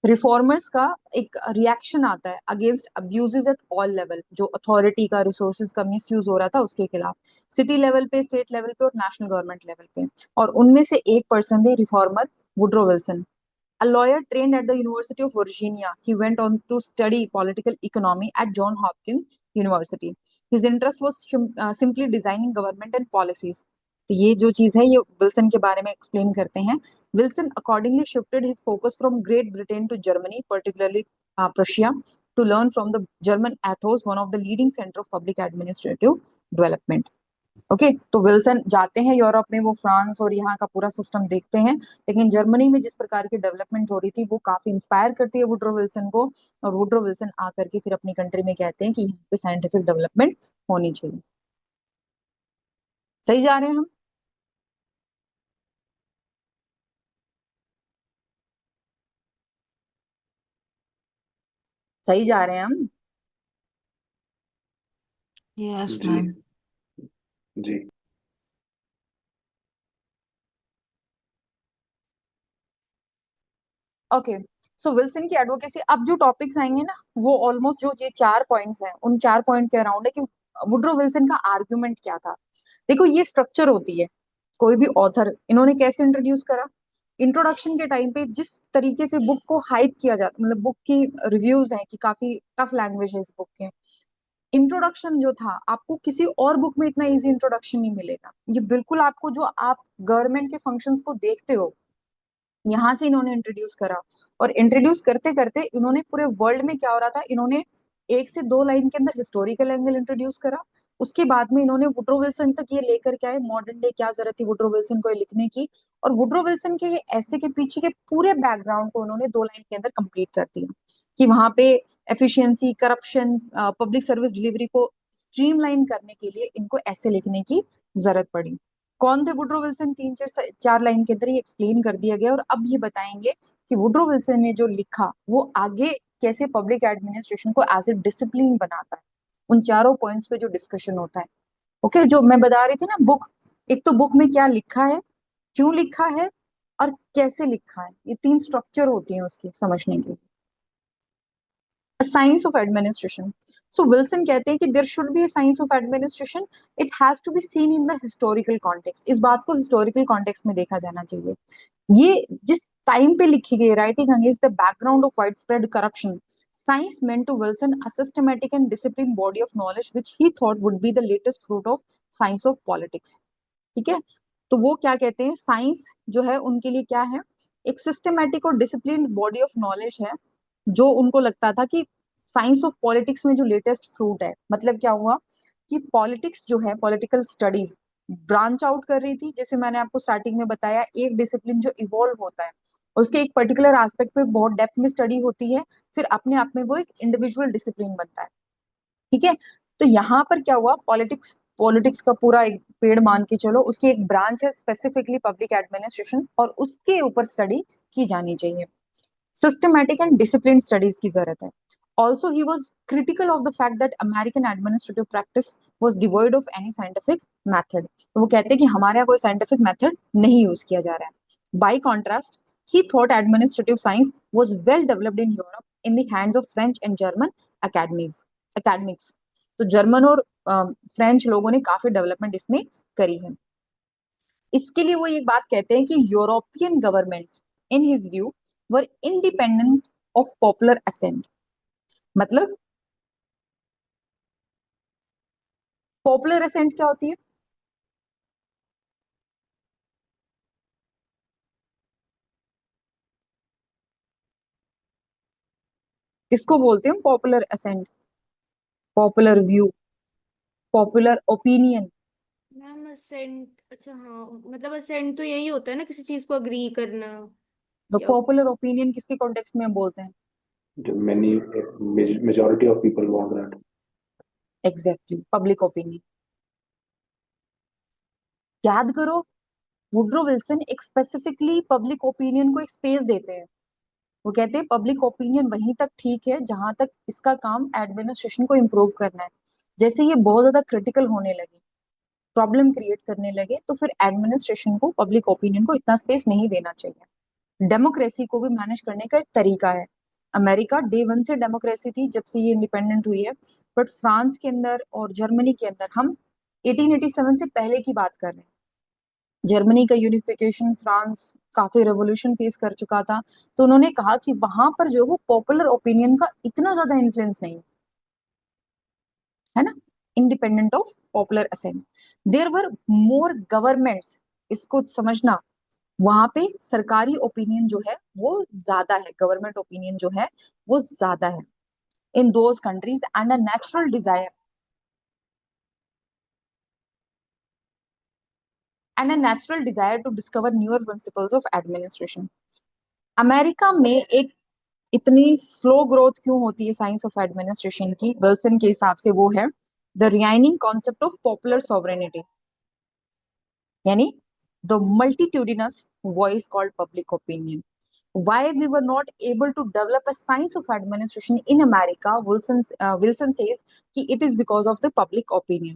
reformers का एक reaction आता है against abuses at all level, जो authority का resources का misuse हो रहा था उसके खिलाफ, सिटी लेवल पे, स्टेट लेवल पे और नेशनल गवर्नमेंट लेवल पे। और उनमें से एक पर्सन थे reformer Woodrow Wilson. A lawyer trained at the University of Virginia, he went on to study political economy at Johns Hopkins University. His interest was simply designing government and policies. तो ये जो चीज है ये Wilson के बारे में explain करते हैं। Wilson accordingly shifted his focus from Great Britain to Germany, particularly Prussia, to learn from the German ethos, one of the leading center of public administrative development। Okay तो विल्सन जाते हैं Europe में, वो France और यहाँ का पूरा system देखते हैं, लेकिन जर्मनी में जिस प्रकार की डेवलपमेंट हो रही थी वो काफी इंस्पायर करती है वुड्रो विल्सन को, और वुड्रो विल्सन आकर के फिर अपनी कंट्री में कहते हैं कि यहाँ पे साइंटिफिक डेवलपमेंट होनी चाहिए। सही जा रहे हैं हम? सही जा रहे हैं हम? यस जी मैम। जी। ओके सो विल्सन की एडवोकेसी, अब जो टॉपिक्स आएंगे ना वो ऑलमोस्ट जो ये चार पॉइंट्स हैं उन चार पॉइंट के अराउंड है कि वुड्रो विल्सन का आर्ग्यूमेंट क्या था। देखो ये स्ट्रक्चर होती है, कोई भी ऑथर इन्होंने कैसे इंट्रोड्यूस करा, इंट्रोडक्शन के टाइम पे जिस तरीके से बुक को हाइप किया जाता, मतलब बुक की रिव्यूज हैं कि काफी टफ लैंग्वेज है इस बुक के, इंट्रोडक्शन जो था आपको किसी और बुक में इतना इजी इंट्रोडक्शन नहीं मिलेगा। ये बिल्कुल आपको जो आप गवर्नमेंट के फंक्शंस को देखते हो यहाँ से इन्होंने इंट्रोड्यूस करा, और इंट्रोड्यूस करते करते इन्होंने पूरे वर्ल्ड में क्या हो रहा था, इन्होंने एक से दो लाइन के अंदर हिस्टोरिकल एंगल इंट्रोड्यूस करा, उसके बाद में इन्होंने वुड्रो विल्सन तक ये लेकर के आए, मॉडर्न डे क्या जरूरत थी वुड्रो विल्सन को ये लिखने की, और वुड्रो विल्सन के ये ऐसे के पीछे के पूरे बैकग्राउंड को उन्होंने दो लाइन के अंदर कंप्लीट कर दिया कि वहां पे efficiency, corruption, public service delivery को स्ट्रीमलाइन करने के लिए इनको ऐसे लिखने की जरूरत पड़ी। कौन थे वुड्रो विल्सन? तीन चार चार लाइन के अंदर ये एक्सप्लेन कर दिया गया, और अब ये बताएंगे कि वुड्रो विल्सन ने जो लिखा वो आगे कैसे पब्लिक एडमिनिस्ट्रेशन को एज ए डिसिप्लिन बनाता है। उन चारों पॉइंट्स पे जो डिस्कशन होता है, ओके जो मैं बता रही थी ना बुक, एक तो बुक में क्या लिखा है, क्यों लिखा है, और कैसे लिखा है, ये तीन स्ट्रक्चर होती हैं उसकी समझने के लिए। Science of administration, so Wilson कहते हैं कि there should be a science of administration, it has to be seen in the historical context, इस बात को हिस्टोरिकल कॉन्टेक्स्ट में देखा जाना चाहिए। ये जिस टाइम पे लिखी गई, writing against the background of wide spread corruption, science meant to Wilson a systematic and disciplined body of knowledge which he thought would be the latest fruit of science of politics। ठीक है, तो वो क्या कहते हैं, science जो है उनके लिए क्या है, एक सिस्टमेटिक और डिसिप्लिन बॉडी ऑफ नॉलेज है, जो उनको लगता था कि साइंस ऑफ पॉलिटिक्स में जो लेटेस्ट फ्रूट है। मतलब क्या हुआ कि पॉलिटिक्स जो है, पॉलिटिकल स्टडीज ब्रांच आउट कर रही थी, जैसे मैंने आपको स्टार्टिंग में बताया, एक डिसिप्लिन जो इवॉल्व होता है उसके एक पर्टिकुलर एस्पेक्ट पे बहुत डेप्थ में स्टडी होती है, फिर अपने आप में वो एक इंडिविजुअल डिसिप्लिन बनता है। ठीक है, तो यहाँ पर क्या हुआ, पॉलिटिक्स, पॉलिटिक्स का पूरा एक पेड़ मान के चलो, उसकी एक ब्रांच है स्पेसिफिकली पब्लिक एडमिनिस्ट्रेशन, और उसके ऊपर स्टडी की जानी चाहिए, सिस्टमैटिक एंड डिसिप्लिन स्टडीज की जरूरत है। Also he was critical of the fact that American administrative practice was devoid of any scientific method, तो वो कहते हैं कि हमारे यहाँ कोई साइंटिफिक मैथड नहीं यूज किया जा रहा है। By contrast he thought administrative science was well developed in Europe in the hands of French and German academies academics, तो जर्मन और फ्रेंच लोगों ने काफी डेवलपमेंट इसमें करी है। इसके लिए वो एक बात कहते हैं कि European governments in his view were independent of popular assent, मतलब पॉपुलर असेंट क्या होती है? किसको बोलते हैं popular assent? Popular view, popular opinion. Ma'am assent, अच्छा हाँ, मतलब असेंट तो यही होता है ना, किसी चीज को अग्री करना तो या। पॉपुलर ओपिनियन किसके कॉन्टेक्स्ट में हम बोलते हैं? many majority of people want that. Exactly, public opinion. याद करो, वुड्रो विल्सन एक स्पेसिफिकली पब्लिक ओपिनियन को एक स्पेस देते हैं। वो कहते हैं पब्लिक ओपिनियन वहीं तक ठीक है जहां तक इसका काम एडमिनिस्ट्रेशन को इम्प्रूव करना है। जैसे ये बहुत ज्यादा क्रिटिकल होने लगे, प्रॉब्लम क्रिएट करने लगे, तो फिर एडमिनिस्ट्रेशन को पब्लिक ओपिनियन को इतना स्पेस नहीं देना चाहिए। डेमोक्रेसी को भी मैनेज करने का एक तरीका है। अमेरिका डे वन से डेमोक्रेसी थी जब से ये इंडिपेंडेंट हुई है, बट फ्रांस के अंदर और जर्मनी के अंदर हम 1887 से पहले की बात कर रहे हैं। जर्मनी का यूनिफिकेशन, फ्रांस काफी रेवोल्यूशन फेस कर चुका था, तो उन्होंने कहा कि वहां पर जो वो पॉपुलर ओपिनियन का इतना ज्यादा इन्फ्लुएंस नहीं है ना, independent of popular assent. There were more governments, इसको समझना, वहां पे सरकारी ओपिनियन जो है वो ज्यादा है, गवर्नमेंट ओपिनियन जो है वो ज्यादा है in those countries, and a natural desire, to discover newer principles of administration. America में एक इतनी स्लो ग्रोथ क्यों होती है साइंस ऑफ एडमिनिस्ट्रेशन की? विल्सन के हिसाब से वो है the reigning concept of popular sovereignty, यानी the multitudinous voice called public opinion. Why we were not able to develop a science of administration in America, Wilson says कि it is because of the public opinion।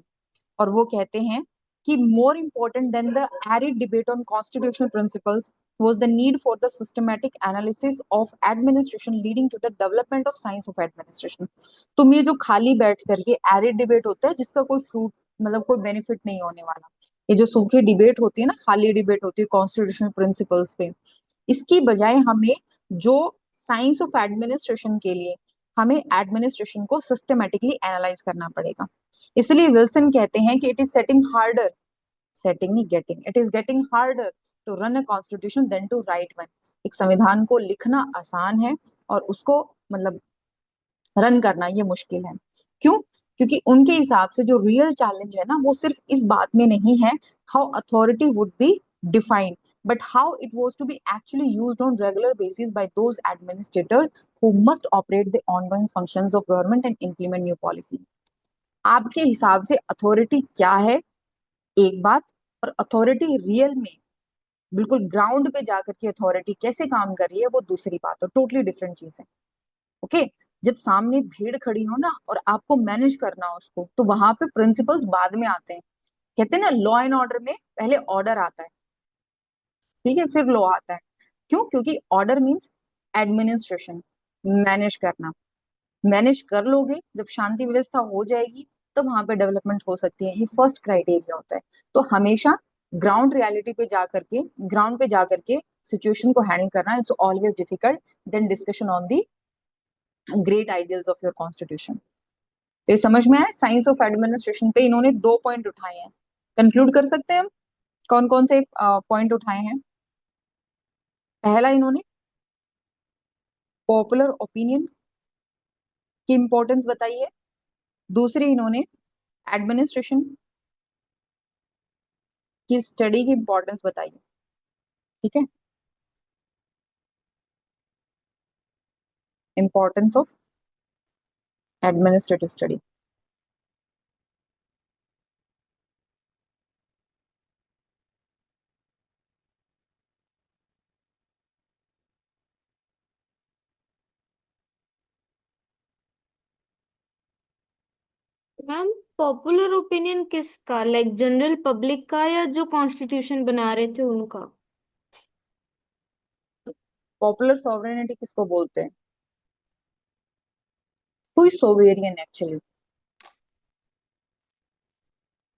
और वो कहते हैं कि more important than the arid debate on constitutional principles was the need for the systematic analysis of administration leading to the development of science of administration। तुम ये जो खाली बैठ करके एरिड डिबेट होता है जिसका कोई फ्रूट, मतलब कोई बेनिफिट नहीं होने वाला, ये जो सूखी डिबेट होती है ना, खाली डिबेट होती है कॉन्स्टिट्यूशनल प्रिंसिपल्स पे, इसकी बजाय हमें जो साइंस ऑफ एडमिनिस्ट्रेशन के लिए हमें एडमिनिस्ट्रेशन को सिस्टमेटिकली एनालाइज करना पड़ेगा। इसलिए विल्सन कहते हैं कि it is setting harder, setting नहीं getting, it is getting harder to run a constitution than to write one. एक संविधान को लिखना आसान है और उसको मतलब रन करना ये मुश्किल है। क्यों? क्योंकि उनके हिसाब से जो रियल चैलेंज है ना, वो सिर्फ इस बात में नहीं है how authority would be defined, but how it was to be actually used on regular basis by those administrators who must operate the ongoing functions of government and implement new policy। आपके हिसाब से authority क्या है एक बात, और authority real में बिल्कुल ग्राउंड पे जाकर के अथॉरिटी कैसे काम कर रही है वो दूसरी बात है, टोटली डिफरेंट चीज है। ओके, जब सामने भीड़ खड़ी हो ना और आपको मैनेज करना हो उसको, तो वहां पे प्रिंसिपल्स बाद में आते हैं। कहते हैं ना, लॉ एंड ऑर्डर में पहले ऑर्डर आता है, ठीक है, फिर लॉ आता है। क्यों? क्योंकि ऑर्डर मीन्स एडमिनिस्ट्रेशन, मैनेज करना। मैनेज कर लोगे, जब शांति व्यवस्था हो जाएगी तो वहां पे डेवलपमेंट हो सकती है, ये फर्स्ट क्राइटेरिया होता है। तो हमेशा ग्राउंड रियलिटी पे जा करके, ग्राउंड पे जा करके सिचुएशन को हैंडल करना it's always difficult than discussion on the great ideals of your constitution. तो ये समझ में आया, साइंस ऑफ एडमिनिस्ट्रेशन पे इन्होंने 2 पॉइंट उठाए हैं। कंक्लूड कर सकते हैं हम कौन कौन से पॉइंट उठाए हैं? पहला, इन्होंने पॉपुलर ओपिनियन की इंपॉर्टेंस बताई है। दूसरी, इन्होंने एडमिनिस्ट्रेशन की स्टडी की इंपॉर्टेंस बताई है। ठीक है, importance of administrative study. Ma'am popular opinion किसका, लाइक जनरल पब्लिक का या जो कॉन्स्टिट्यूशन बना रहे थे उनका? पॉपुलर सॉवरेनिटी किसको बोलते हैं? कोई सोवेरियन एक्चुअली,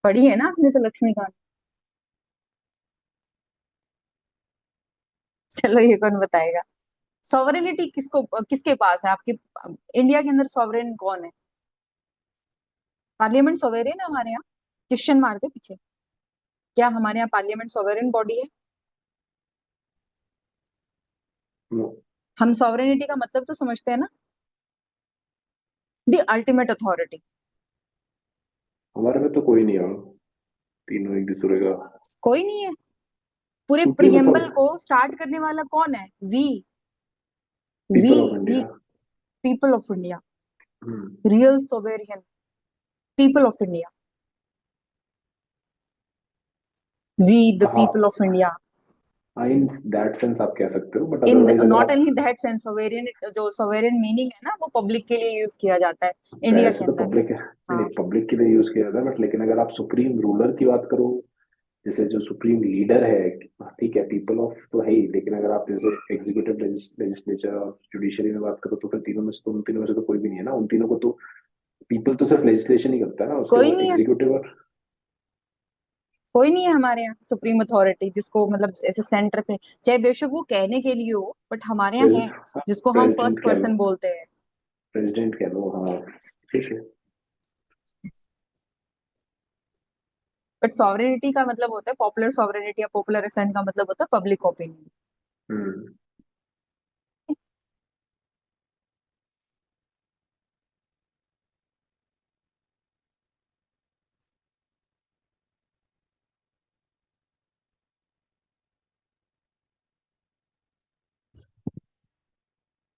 पढ़ी है ना आपने तो लक्ष्मीकांत। चलो ये कौन बताएगा? सॉवरेनिटी किसको, किसके पास है आपके इंडिया के अंदर? सॉवरेन कौन है? पार्लियामेंट सोवेरियन है हमारे यहाँ। क्वेश्चन मार्क है पीछे। क्या हमारे यहाँ पार्लियामेंट सॉवरेन बॉडी है? नो, हम सॉवरेनिटी का मतलब तो समझते हैं ना, द अल्टीमेट अथॉरिटी। हमारे में तो कोई नहीं है, तीनों एक दूसरे का कोई नहीं है। पूरे सुप्रीम प्रियम्बल अथॉरिटी। को स्टार्ट करने वाला कौन है? We we people of we India. People of India, hmm. Real sovereign people of India, we the people of हाँ, इंडिया। इन दैट सेंस आप कह सकते हो, बट इन अदरवाइज अगर नॉट आप, ओनली दैट सेंस, सोवेरियन जो sovereign meaning है ना वो पब्लिक के लिए यूज किया जाता है इंडिया के वैसे तो अंदर। पब्लिक है, नहीं हाँ, नहीं, पब्लिक के लिए यूज किया जाता है, बट लेकिन अगर आप सुप्रीम रूलर की बात करो, जैसे जो सुप्रीम लीडर है, ठीक है, पीपल ऑफ तो है ही, लेकिन अगर आप जैसे एग्जीक्यूटिव, लेजिस्लेचर और जुडिशरी में बात करो, तो फिर तीनों में से तो, उन तीनों में से तो कोई भी नहीं है ना, उन तीनों को तो पीपल तो सिर्फ लेजिस्लेशन ही करता है ना, उसके कोई बाद नहीं है। एग्जीक्यूटिव और, कोई नहीं है हमारे यहाँ सुप्रीम अथॉरिटी जिसको मतलब ऐसे सेंटर पे, चाहे बेशक वो कहने के लिए हो, बट हमारे यहाँ है जिसको हम प्रेसिडेंट फर्स्ट कह लो, पर्सन बोलते हैं। प्रेसिडेंट कह लो, हाँ, ठीक है। बट सॉवरेनिटी का मतलब होता है पॉपुलर सॉवरेनिटी, या पॉपुलर असेंट का मतलब होता है पब्लिक ओपिनियन। हम्म।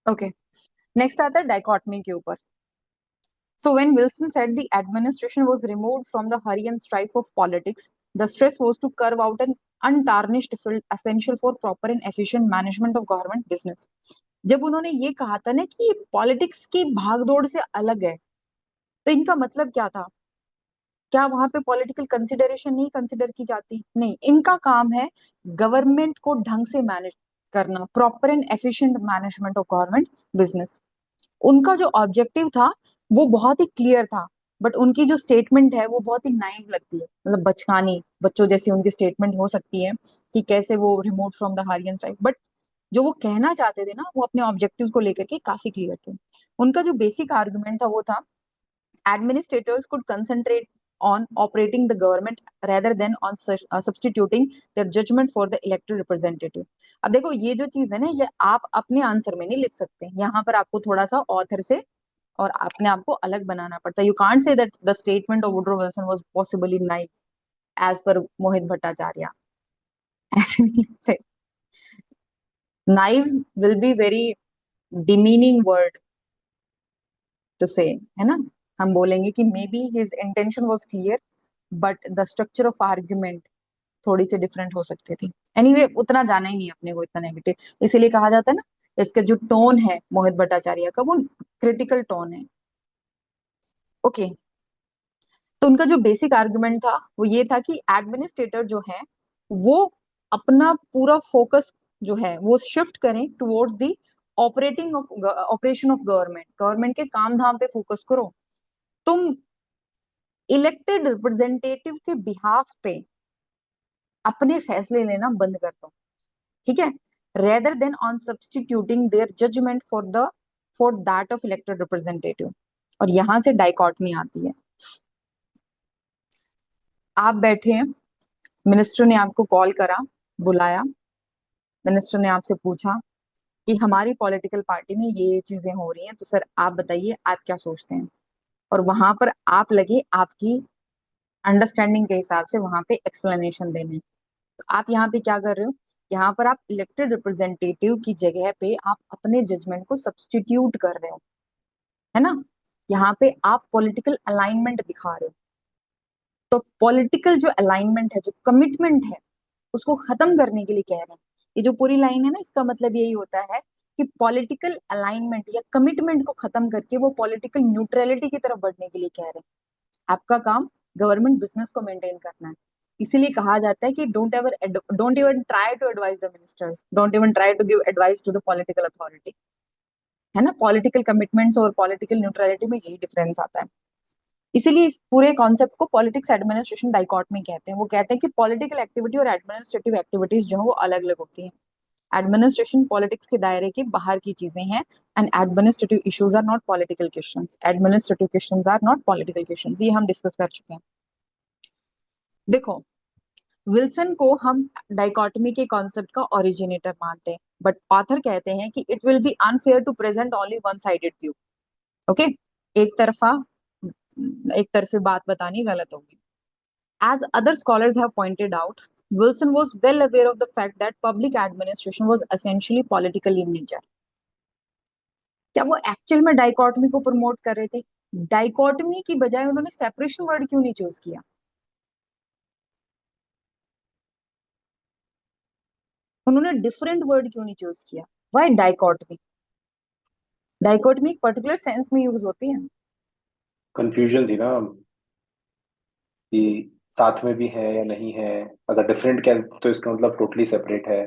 ओके, नेक्स्ट आता है डाइकोटमी के ऊपर। So when Wilson said the administration was removed from the hurry and strife of politics, the stress was to carve out an untarnished field essential for proper and efficient management of government business. जब उन्होंने ये कहा था ना कि politics की भागदौड़ से अलग है, तो इनका मतलब क्या था? क्या वहां पे पॉलिटिकल कंसिडरेशन नहीं कंसिडर की जाती? नहीं, इनका काम है गवर्नमेंट को ढंग से मैनेज करना, proper and efficient management of government business. उनका जो ऑब्जेक्टिव था वो बहुत ही क्लियर था, बट उनकी जो स्टेटमेंट है वो बहुत ही नाइव लगती है, मतलब बचकानी बच्चों जैसी उनकी स्टेटमेंट हो सकती है कि कैसे वो रिमूव फ्रॉम द हारियन स्ट्राइक, बट जो वो कहना चाहते थे ना वो अपने ऑब्जेक्टिव्स को लेकर के काफी क्लियर थे। उनका जो बेसिक आर्गुमेंट था वो था administrators could concentrate on operating the government rather than on substituting their judgment for the elected representative। अब देखो ये जो चीज है ना ये आप अपने आंसर में नहीं लिख सकते, यहाँ पर आपको थोड़ा सा ऑथर से और अपने आप को अलग बनाना पड़ता है। You can't say that the statement of Woodrow Wilson was possibly naive as per Mohit Bhattacharya. ऐसे नहीं say naive will be very demeaning word to say, है ना। हम बोलेंगे कि may be his intention was clear but the structure of argument थोड़ी सी different हो सकती थी। एनीवे उतना जाना ही नहीं अपने को इतना नेगेटिव, इसीलिए कहा जाता है ना इसका जो टोन है मोहित भट्टाचार्य का वो क्रिटिकल टोन है। ओके, तो उनका जो बेसिक आर्गुमेंट था वो ये था कि एडमिनिस्ट्रेटर जो है वो अपना पूरा फोकस जो है वो शिफ्ट करें towards the operation of government, government के काम धाम पे फोकस करो। तुम इलेक्टेड रिप्रेजेंटेटिव के बिहाफ पे अपने फैसले लेना बंद कर दो, ठीक है, rather than on substituting their judgement for that of elected representative. और यहां से डाइकॉटमी आती है। आप बैठे हैं, मिनिस्टर ने आपको कॉल करा, बुलाया, मिनिस्टर ने आपसे पूछा कि हमारी पॉलिटिकल पार्टी में ये चीजें हो रही हैं, तो सर आप बताइए आप क्या सोचते हैं। और वहां पर आप लगे आपकी अंडरस्टैंडिंग के हिसाब से वहां पे एक्सप्लेनेशन देने। तो आप यहाँ पे क्या कर रहे हो? यहाँ पर आप इलेक्टेड रिप्रेजेंटेटिव की जगह पे आप अपने जजमेंट को सब्सटीट्यूट कर रहे हो, है ना। यहाँ पे आप पॉलिटिकल अलाइनमेंट दिखा रहे हो। तो पॉलिटिकल जो अलाइनमेंट है, जो कमिटमेंट है, उसको खत्म करने के लिए कह रहे हैं। ये जो पूरी लाइन है ना इसका मतलब यही होता है कि पॉलिटिकल अलाइनमेंट या कमिटमेंट को खत्म करके वो पॉलिटिकल न्यूट्रलिटी की तरफ बढ़ने के लिए कह रहे हैं। आपका काम गवर्नमेंट बिजनेस को मेंटेन करना है। इसीलिए कहा जाता है कि don't even try to advise the ministers, don't even try to give advice to the political authority, है ना। पॉलिटिकल कमिटमेंट्स और पॉलिटिकल न्यूट्रलिटी में यही डिफरेंस आता है। इसीलिए इस पूरे कॉन्सेप्ट को पॉलिटिक्स एडमिनिस्ट्रेशन डाइकॉटमी कहते हैं। वो कहते हैं कि पॉलिटिकल एक्टिविटी और एडमिनिस्ट्रेटिव एक्टिविटीज जो है वो अलग अलग होती हैं। एडमिनिस्ट्रेशन पॉलिटिक्स के दायरे के बाहर की चीजें हैं, and administrative issues are not political questions, administrative questions are not political questions, ये हम डिस्कस कर चुके हैं। देखो, विल्सन को हम डाइकोटमी के कॉन्सेप्ट का ओरिजिनेटर मानते हैं, बट ऑथर कहते हैं कि it will be unfair to present only one sided view. Okay, एक तरफा एक तरफी बात बतानी गलत होगी। As other scholars have pointed out, Wilson was well aware of the fact that public administration was essentially political in nature. क्या वो actual में डाइकोटमी को प्रमोट कर रहे थे? डाइकोटमी की बजाय उन्होंने सेपरेशन वर्ड क्यों नहीं चूज किया? उन्होंने डिफरेंट वर्ड क्यों नहीं चूज किया? Why dichotomy? डाइकोटमी एक पर्टिकुलर सेंस में यूज होती है। कंफ्यूजन थी ना कि साथ में भी है या नहीं है। अगर डिफरेंट क्या तो इसका मतलब टोटली सेपरेट है।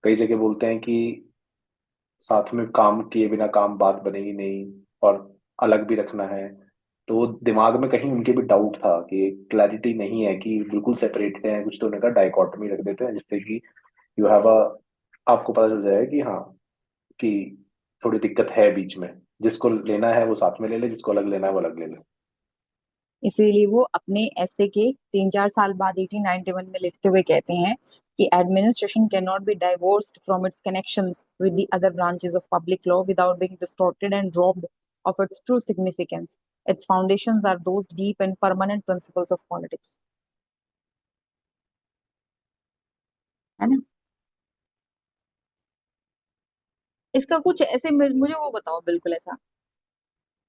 कई जगह बोलते हैं कि साथ में काम किए बिना काम बात बनेगी नहीं, और अलग भी रखना है। तो वो दिमाग में कहीं उनके भी डाउट था कि क्लैरिटी नहीं है कि बिल्कुल सेपरेटेड है कुछ, तो उन्होंने कहा डाइकोटमी रख देते हैं, जिससे कि यू हैव अ, आपको पता चल जाएगा कि हाँ, कि थोड़ी दिक्कत है बीच में। जिसको लेना है वो साथ में ले ले, जिसको अलग लेना है वो अलग ले ले। इसीलिए वो अपने ऐसे के 3-4 साल बाद 1891 में लिखते हुए कहते हैं कि administration can not be divorced from its connections with the other branches of public law without being distorted and robbed of its true significance. Its foundations are those deep and permanent principles of politics. है ना? इसका कुछ ऐसे मुझे वो बताओ बिल्कुल ऐसा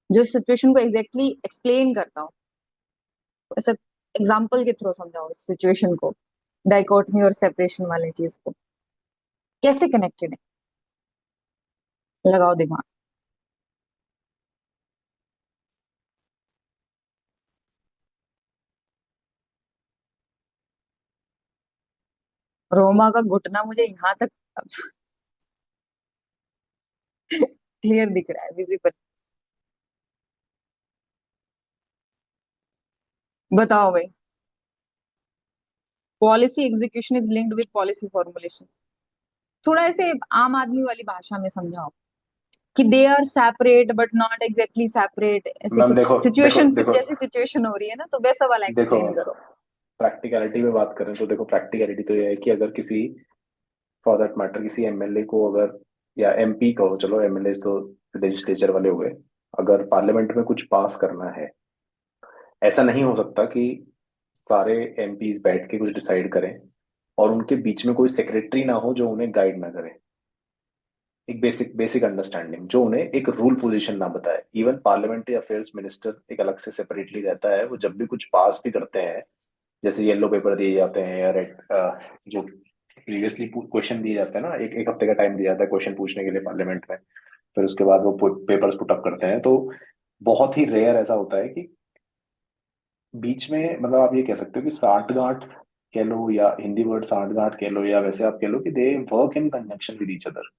जो सिचुएशन को एग्जैक्टली एक्सप्लेन करता हो, ऐसा एग्जाम्पल के थ्रू समझाओ इस सिचुएशन को, डाइकोटमी और सेपरेशन वाली चीज को कैसे कनेक्टेड है। लगाओ दिमाग। रोमा का घुटना मुझे यहाँ तक क्लियर दिख रहा है, विजिबल। बताओ भाई। Policy execution is linked with policy formulation. थोड़ा ऐसे आम आदमी वाली भाषा में समझाओ कि they are separate but not exactly separate, ऐसे मैम कुछ देखो देखो सिचुएशन देखो जैसी सिचुएशन हो रही है ना, तो वैसा वाला देखो, एक्सप्लेन करो। प्रैक्टिकलिटी में बात करें तो देखो, प्रैक्टिकलिटी तो ये है कि अगर किसी, फॉर दैट मैटर किसी एमएलए को अगर, या एमपी कहो, चलो एमएलए तो लेजिस्लेचर वाले हो गए, अगर पार्लियामेंट में कुछ पास करना है, ऐसा नहीं हो सकता कि सारे एमपीज बैठ के कुछ डिसाइड करें और उनके बीच में कोई सेक्रेटरी ना हो जो उन्हें गाइड ना करे। एक बेसिक बेसिक अंडरस्टैंडिंग जो उन्हें एक रूल पोजीशन ना बताए। इवन पार्लियामेंट्री अफेयर्स मिनिस्टर एक अलग से सेपरेटली रहता है, वो जब भी कुछ पास भी करते हैं, जैसे येलो पेपर दिए जाते हैं या रेड, जो प्रीवियसली क्वेश्चन दिए जाते हैं ना, एक एक हफ्ते का टाइम दिया जाता है क्वेश्चन पूछने के लिए पार्लियामेंट में, फिर उसके बाद वो पेपर्स पुट अप करते हैं, तो बहुत ही रेयर ऐसा होता है कि बीच में, मतलब आप ये कह सकते हो कि साठ गांठ कह लो, या हिंदी वर्ड साठ गांठ कह लो, या वैसे आप कह लो कि they work in conjunction with each other.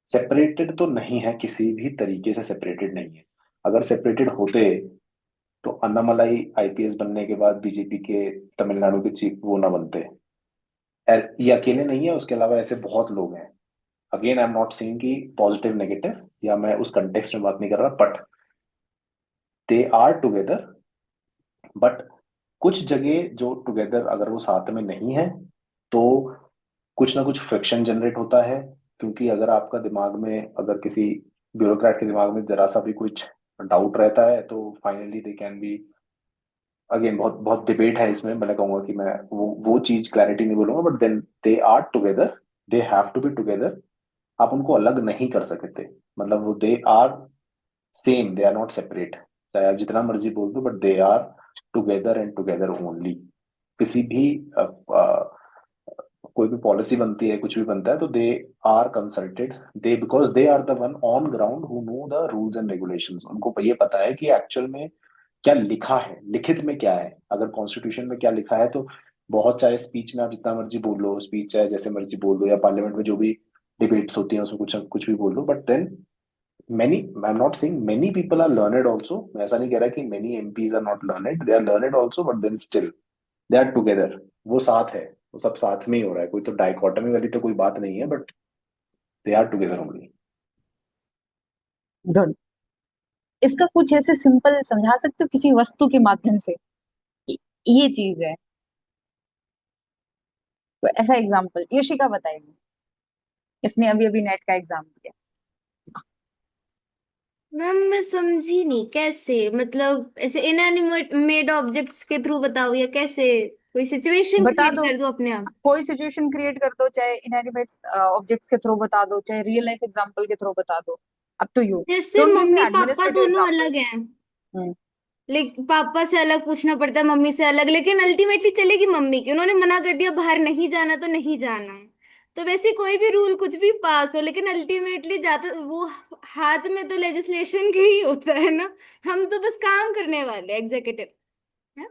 Separated तो नहीं है, किसी भी तरीके से सेपरेटेड नहीं है। अगर सेपरेटेड होते तो अन्नामलाई आईपीएस बनने के बाद बीजेपी के तमिलनाडु के चीफ वो ना बनते। ये अकेले नहीं है, उसके अलावा ऐसे बहुत लोग हैं। Again I am not saying कि पॉजिटिव नेगेटिव, या मैं उस कंटेक्स्ट में बात नहीं कर रहा, but they are together. But कुछ जगह जो टुगेदर अगर वो साथ में नहीं है, तो कुछ ना कुछ फ्रिक्शन जनरेट होता है। क्योंकि अगर आपका दिमाग में, अगर किसी ब्यूरोक्रेट के दिमाग में जरा सा भी कुछ डाउट रहता है, तो finally they can be, again बहुत बहुत डिबेट है इसमें, मैं कहूंगा कि मैं वो चीज क्लैरिटी नहीं बोलूंगा, but then they are together, they have to be together. आप उनको अलग नहीं कर सकते। मतलब वो they are same, they are not separate. चाहे आप जितना मर्जी बोल दो, but they are together and together only. किसी भी कोई भी पॉलिसी बनती है, कुछ भी बनता है, तो they are consulted, they because they are the one on ground who know the rules and regulations. उनको ये पता है कि एक्चुअल में क्या लिखा है, लिखित में क्या है। अगर कॉन्स्टिट्यूशन में क्या लिखा है, तो बहुत, चाहे स्पीच में आप जितना मर्जी बोल लो, स्पीच चाहे जैसे मर्जी बोल दो, या पार्लियामेंट में जो भी डिबेट्स होती हैं उसमें कुछ कुछ भी बोल लो, but then many, I'm not saying many people are learned also, मैं ऐसा नहीं कह रहा कि many MPs are not learned, they are learned also, but then still they are together। वो साथ है, वो सब साथ में ही हो रहा है, कोई तो डाइकोटमी वाली तो कोई बात नहीं है, but they are together only. Good. इसका कुछ ऐसे सिंपल समझा सकते हो किसी वस्तु के माध्यम से कि ये चीज है, तो ऐसा एग्जाम्पल यशिका बताएगी, इसने अभी अभी नेट का एग्जाम दिया। मैम मैं समझी नहीं कैसे, मतलब ऐसे इनएनिमेट मेड ऑब्जेक्ट्स के थ्रू बताओ या कैसे, कोई सिचुएशन बता क्रिएट दो, कर दो अपने आप? कोई सिचुएशन क्रिएट कर दो, चाहे इनएनिमेट ऑब्जेक्ट्स के थ्रू बता दो, चाहे रियल लाइफ एग्जांपल के थ्रू बता दो, अप टू यू। जैसे don't give me mummy papa administrative दोनों एग्जांपल। अलग हैं, लेकिन पापा से अलग पूछना पड़ता है, मम्मी से अलग, लेकिन अल्टीमेटली चलेगी मम्मी की, उन्होंने मना कर दिया बाहर नहीं जाना तो नहीं जाना है। तो वैसे कोई भी रूल कुछ भी पास हो, लेकिन अल्टीमेटली जाता वो हाथ में तो लेजिस्लेशन के ही होता है ना, हम तो बस काम करने वाले एग्जीक्यूटिव है।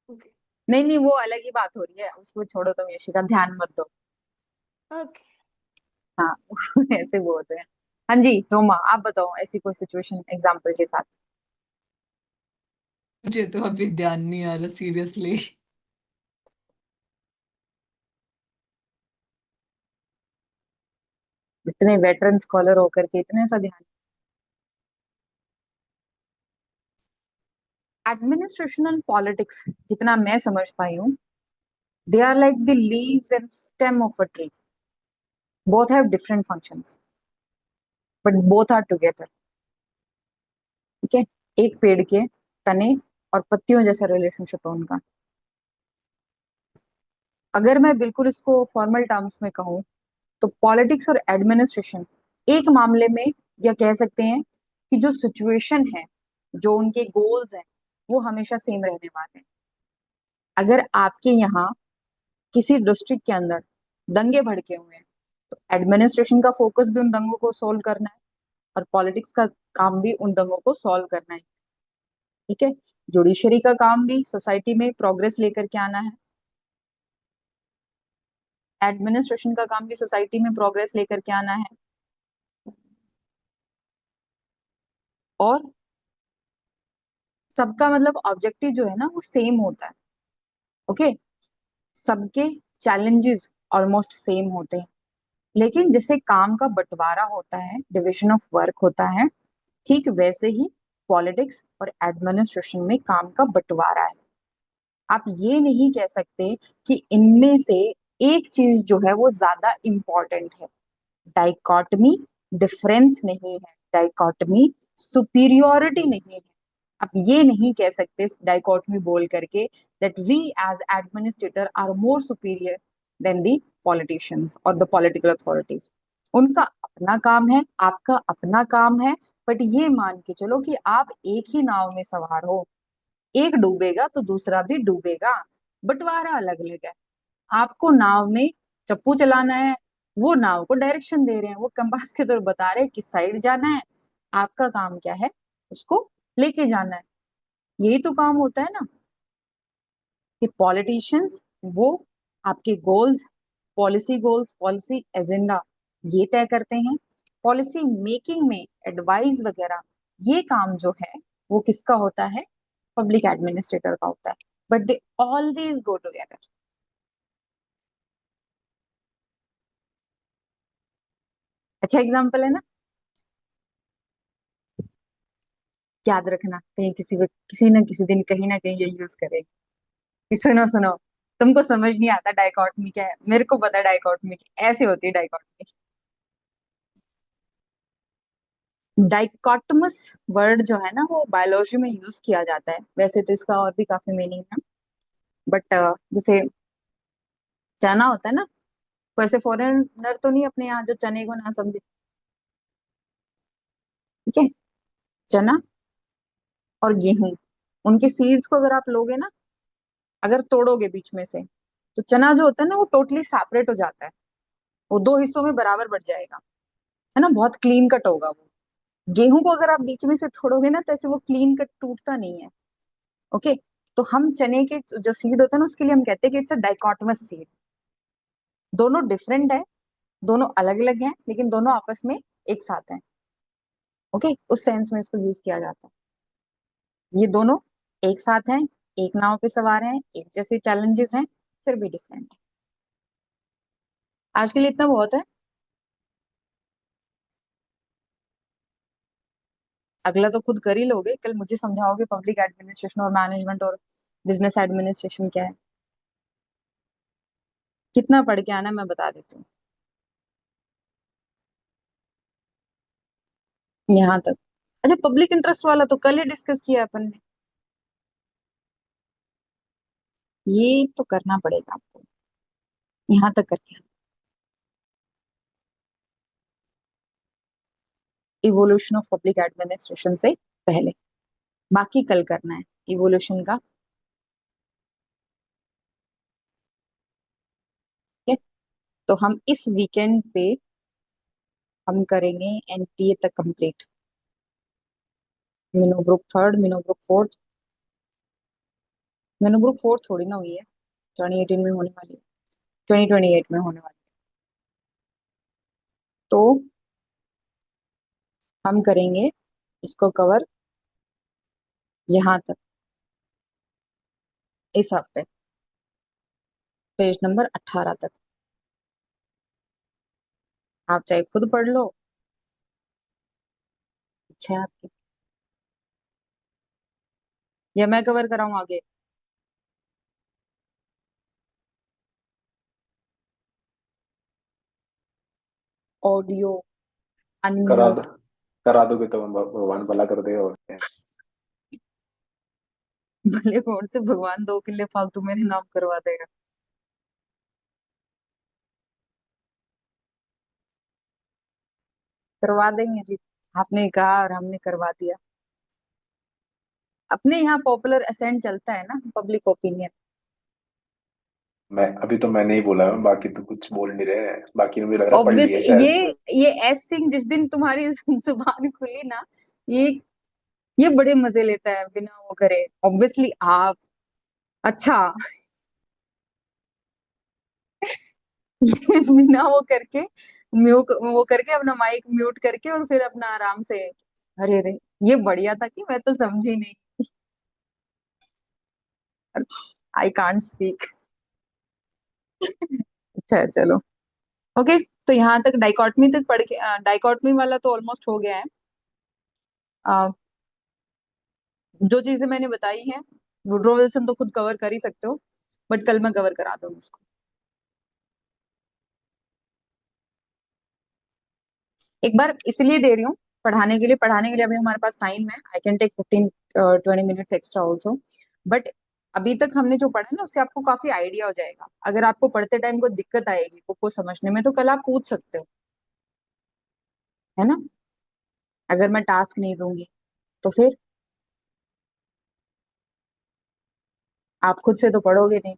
ओके। नहीं नहीं, वो अलग ही बात हो रही है, उसको छोड़ो तुम, यशिका ध्यान मत दो। ओके। हाँ ऐसे बोल रहे हैं। हाँ जी रोमा, आप बताओ ऐसी कोई सिचुएशन एग्जांपल के साथ। मुझे तो अभी ध्यान नहीं आ रहा सीरियसली। इतने वेटरन स्कॉलर होकर के इतने सा ध्यान। एडमिनिस्ट्रेशन एंड पॉलिटिक्स, जितना मैं समझ पाई हूँ, they are like the leaves and stem of a tree, both have different functions but both are together. ठीक है, एक पेड़ के तने और पत्तियों जैसा रिलेशनशिप है उनका। अगर मैं बिल्कुल इसको फॉर्मल टर्म्स में कहूँ, तो पॉलिटिक्स और एडमिनिस्ट्रेशन एक मामले में, या कह सकते हैं कि जो सिचुएशन है, जो उनके गोल्स हैं, वो हमेशा सेम रहने वाले हैं। अगर आपके यहाँ किसी डिस्ट्रिक्ट के अंदर दंगे भड़के हुए हैं, तो एडमिनिस्ट्रेशन का फोकस भी उन दंगों को सॉल्व करना है, और पॉलिटिक्स का काम भी उन दंगों को सॉल्व करना है। ठीक है, जुडिशरी का काम भी सोसाइटी में प्रोग्रेस लेकर के आना है, एडमिनिस्ट्रेशन का काम भी सोसाइटी में प्रोग्रेस लेकर के आना है, और सबका मतलब ऑब्जेक्टिव जो है ना वो सेम होता है। ओके, सबके चैलेंजेस ऑलमोस्ट सेम होते हैं, लेकिन जैसे काम का बंटवारा होता है, डिविजन ऑफ वर्क होता है, ठीक वैसे ही पॉलिटिक्स और एडमिनिस्ट्रेशन में काम का बंटवारा है। आप ये नहीं कह सकते कि इनमें से एक चीज जो है वो ज्यादा इंपॉर्टेंट है। डाइकॉटमी डिफरेंस नहीं है, डाइकॉटमी सुपीरियोरिटी नहीं है। आप ये नहीं कह सकते डाइकॉटमी बोल करके that we as administrator are more superior than the politicians और द पॉलिटिकल अथॉरिटीज। उनका अपना काम है, आपका अपना काम है, बट ये मान के चलो कि आप एक ही नाव में सवार हो, एक डूबेगा तो दूसरा भी डूबेगा, बंटवारा अलग अलग है। आपको नाव में चप्पू चलाना है, वो नाव को डायरेक्शन दे रहे हैं, वो कंपास के तरफ बता रहे हैं किस साइड जाना है। आपका काम क्या है, उसको लेके जाना है। यही तो काम होता है ना, कि पॉलिटिशियंस वो आपके goals, policy goals, policy agenda ये तय करते हैं। पॉलिसी मेकिंग में एडवाइस वगैरह ये काम जो है वो किसका होता है, पब्लिक एडमिनिस्ट्रेटर का होता है, but they always go together. अच्छा एग्जाम्पल है ना, याद रखना, कहीं किसी न किसी दिन कहीं ना कहीं ये यूज करेगी। सुनो सुनो, तुमको समझ नहीं आता डाइकोटमी क्या है, मेरे को पता है डाइकोटमी ऐसे होती है डाइकोटमी। डाइकोटमस वर्ड जो है ना वो बायोलॉजी में यूज किया जाता है, वैसे तो इसका और भी काफी मीनिंग है, बट जैसे चना होता है ना, कोई ऐसे फॉरेनर तो नहीं अपने यहाँ जो चने को ना समझे। ठीक है, चना और गेहूं, उनके सीड्स को अगर आप लोगे ना, अगर तोड़ोगे बीच में से, तो चना जो होता है ना वो टोटली सेपरेट हो जाता है, वो दो हिस्सों में बराबर बढ़ जाएगा, है ना, बहुत क्लीन कट होगा वो। गेहूं को अगर आप बीच में से तोड़ोगे ना, तो ऐसे वो क्लीन कट टूटता नहीं है। ओके, तो हम चने के जो सीड होता है ना, उसके लिए हम कहते हैं कि इट्स अ डाइकोटमस सीड। दोनों डिफरेंट है, दोनों अलग अलग हैं, लेकिन दोनों आपस में एक साथ हैं। ओके, उस सेंस में इसको यूज किया जाता है। ये दोनों एक साथ हैं, एक नाव पे सवार हैं, एक जैसे चैलेंजेस हैं, फिर भी डिफरेंट है। आज के लिए इतना बहुत है, अगला तो खुद कर ही लोगे, कल मुझे समझाओगे पब्लिक एडमिनिस्ट्रेशन और मैनेजमेंट और बिजनेस एडमिनिस्ट्रेशन क्या है। कितना पढ़ के आना मैं बता देती हूँ, यहाँ तक। अच्छा, पब्लिक इंटरेस्ट वाला तो कल ही डिस्कस किया अपन ने, ये तो करना पड़ेगा आपको, यहाँ तक करके। इवोल्यूशन ऑफ पब्लिक एडमिनिस्ट्रेशन से पहले, बाकी कल करना है इवोल्यूशन का। ठीक है, तो हम इस वीकेंड पे हम करेंगे एनपीए तक complete. Minnowbrook third, Minnowbrook fourth, Minnowbrook fourth थोड़ी ना हुई है, 2018 में होने वाली है, 2028 में होने वाली है। तो हम करेंगे इसको कवर यहाँ तक इस हफ्ते, पेज नंबर 18 तक। आप चाहे खुद पढ़ लो, इच्छा है आपकी, या मैं कवर कराऊं आगे। ऑडियो करा अनम्यूट। दो, करा दोगे तो भगवान भला कर दे, और क्या है। भले फोन से भगवान 2 किले फालतू मेरे नाम करवा देगा। करवा देंगे जी, आपने कहा और हमने करवा दिया। अपने यहाँ पॉपुलर असेंट चलता है ना, पब्लिक ओपिनियन। मैं अभी तो मैंने ही बोला है, बाकी तो कुछ बोल नहीं रहे हैं, बाकी ने मुझे लग रहा है पढ़ ऑब्वियस लिया है ये शायद। ये एस सिंह जिस दिन तुम्हारी जुबान खुली ना, ये ये बड़े मजे लेता है बिना वो करे, ऑब्वियसली आप। अच्छा। बिना वो करके, वो करके अपना माइक म्यूट करके और फिर अपना आराम से, अरे रे, ये बढ़िया था कि मैं तो समझी नहीं, आई कांट स्पीक। अच्छा चलो, ओके। तो यहाँ तक डाइकोटमी तक पढ़ के, डाइकोटमी वाला तो ऑलमोस्ट हो गया है। अ, जो चीजें मैंने बताई हैं, वुड्रो विल्सन तो खुद कवर कर ही सकते हो, बट कल मैं कवर करा दूंगी उसको। एक बार इसलिए दे रही हूँ, पढ़ाने के लिए अभी हमारे पास टाइम है, I can take 15-20 minutes extra also. But अभी तक हमने जो पढ़ा है ना, उससे आपको काफी आइडिया हो जाएगा। अगर आपको पढ़ते टाइम कोई दिक्कत आएगी को समझने में, तो कल आप पूछ सकते हो, है ना। अगर मैं टास्क नहीं दूंगी तो फिर आप खुद से तो पढ़ोगे नहीं।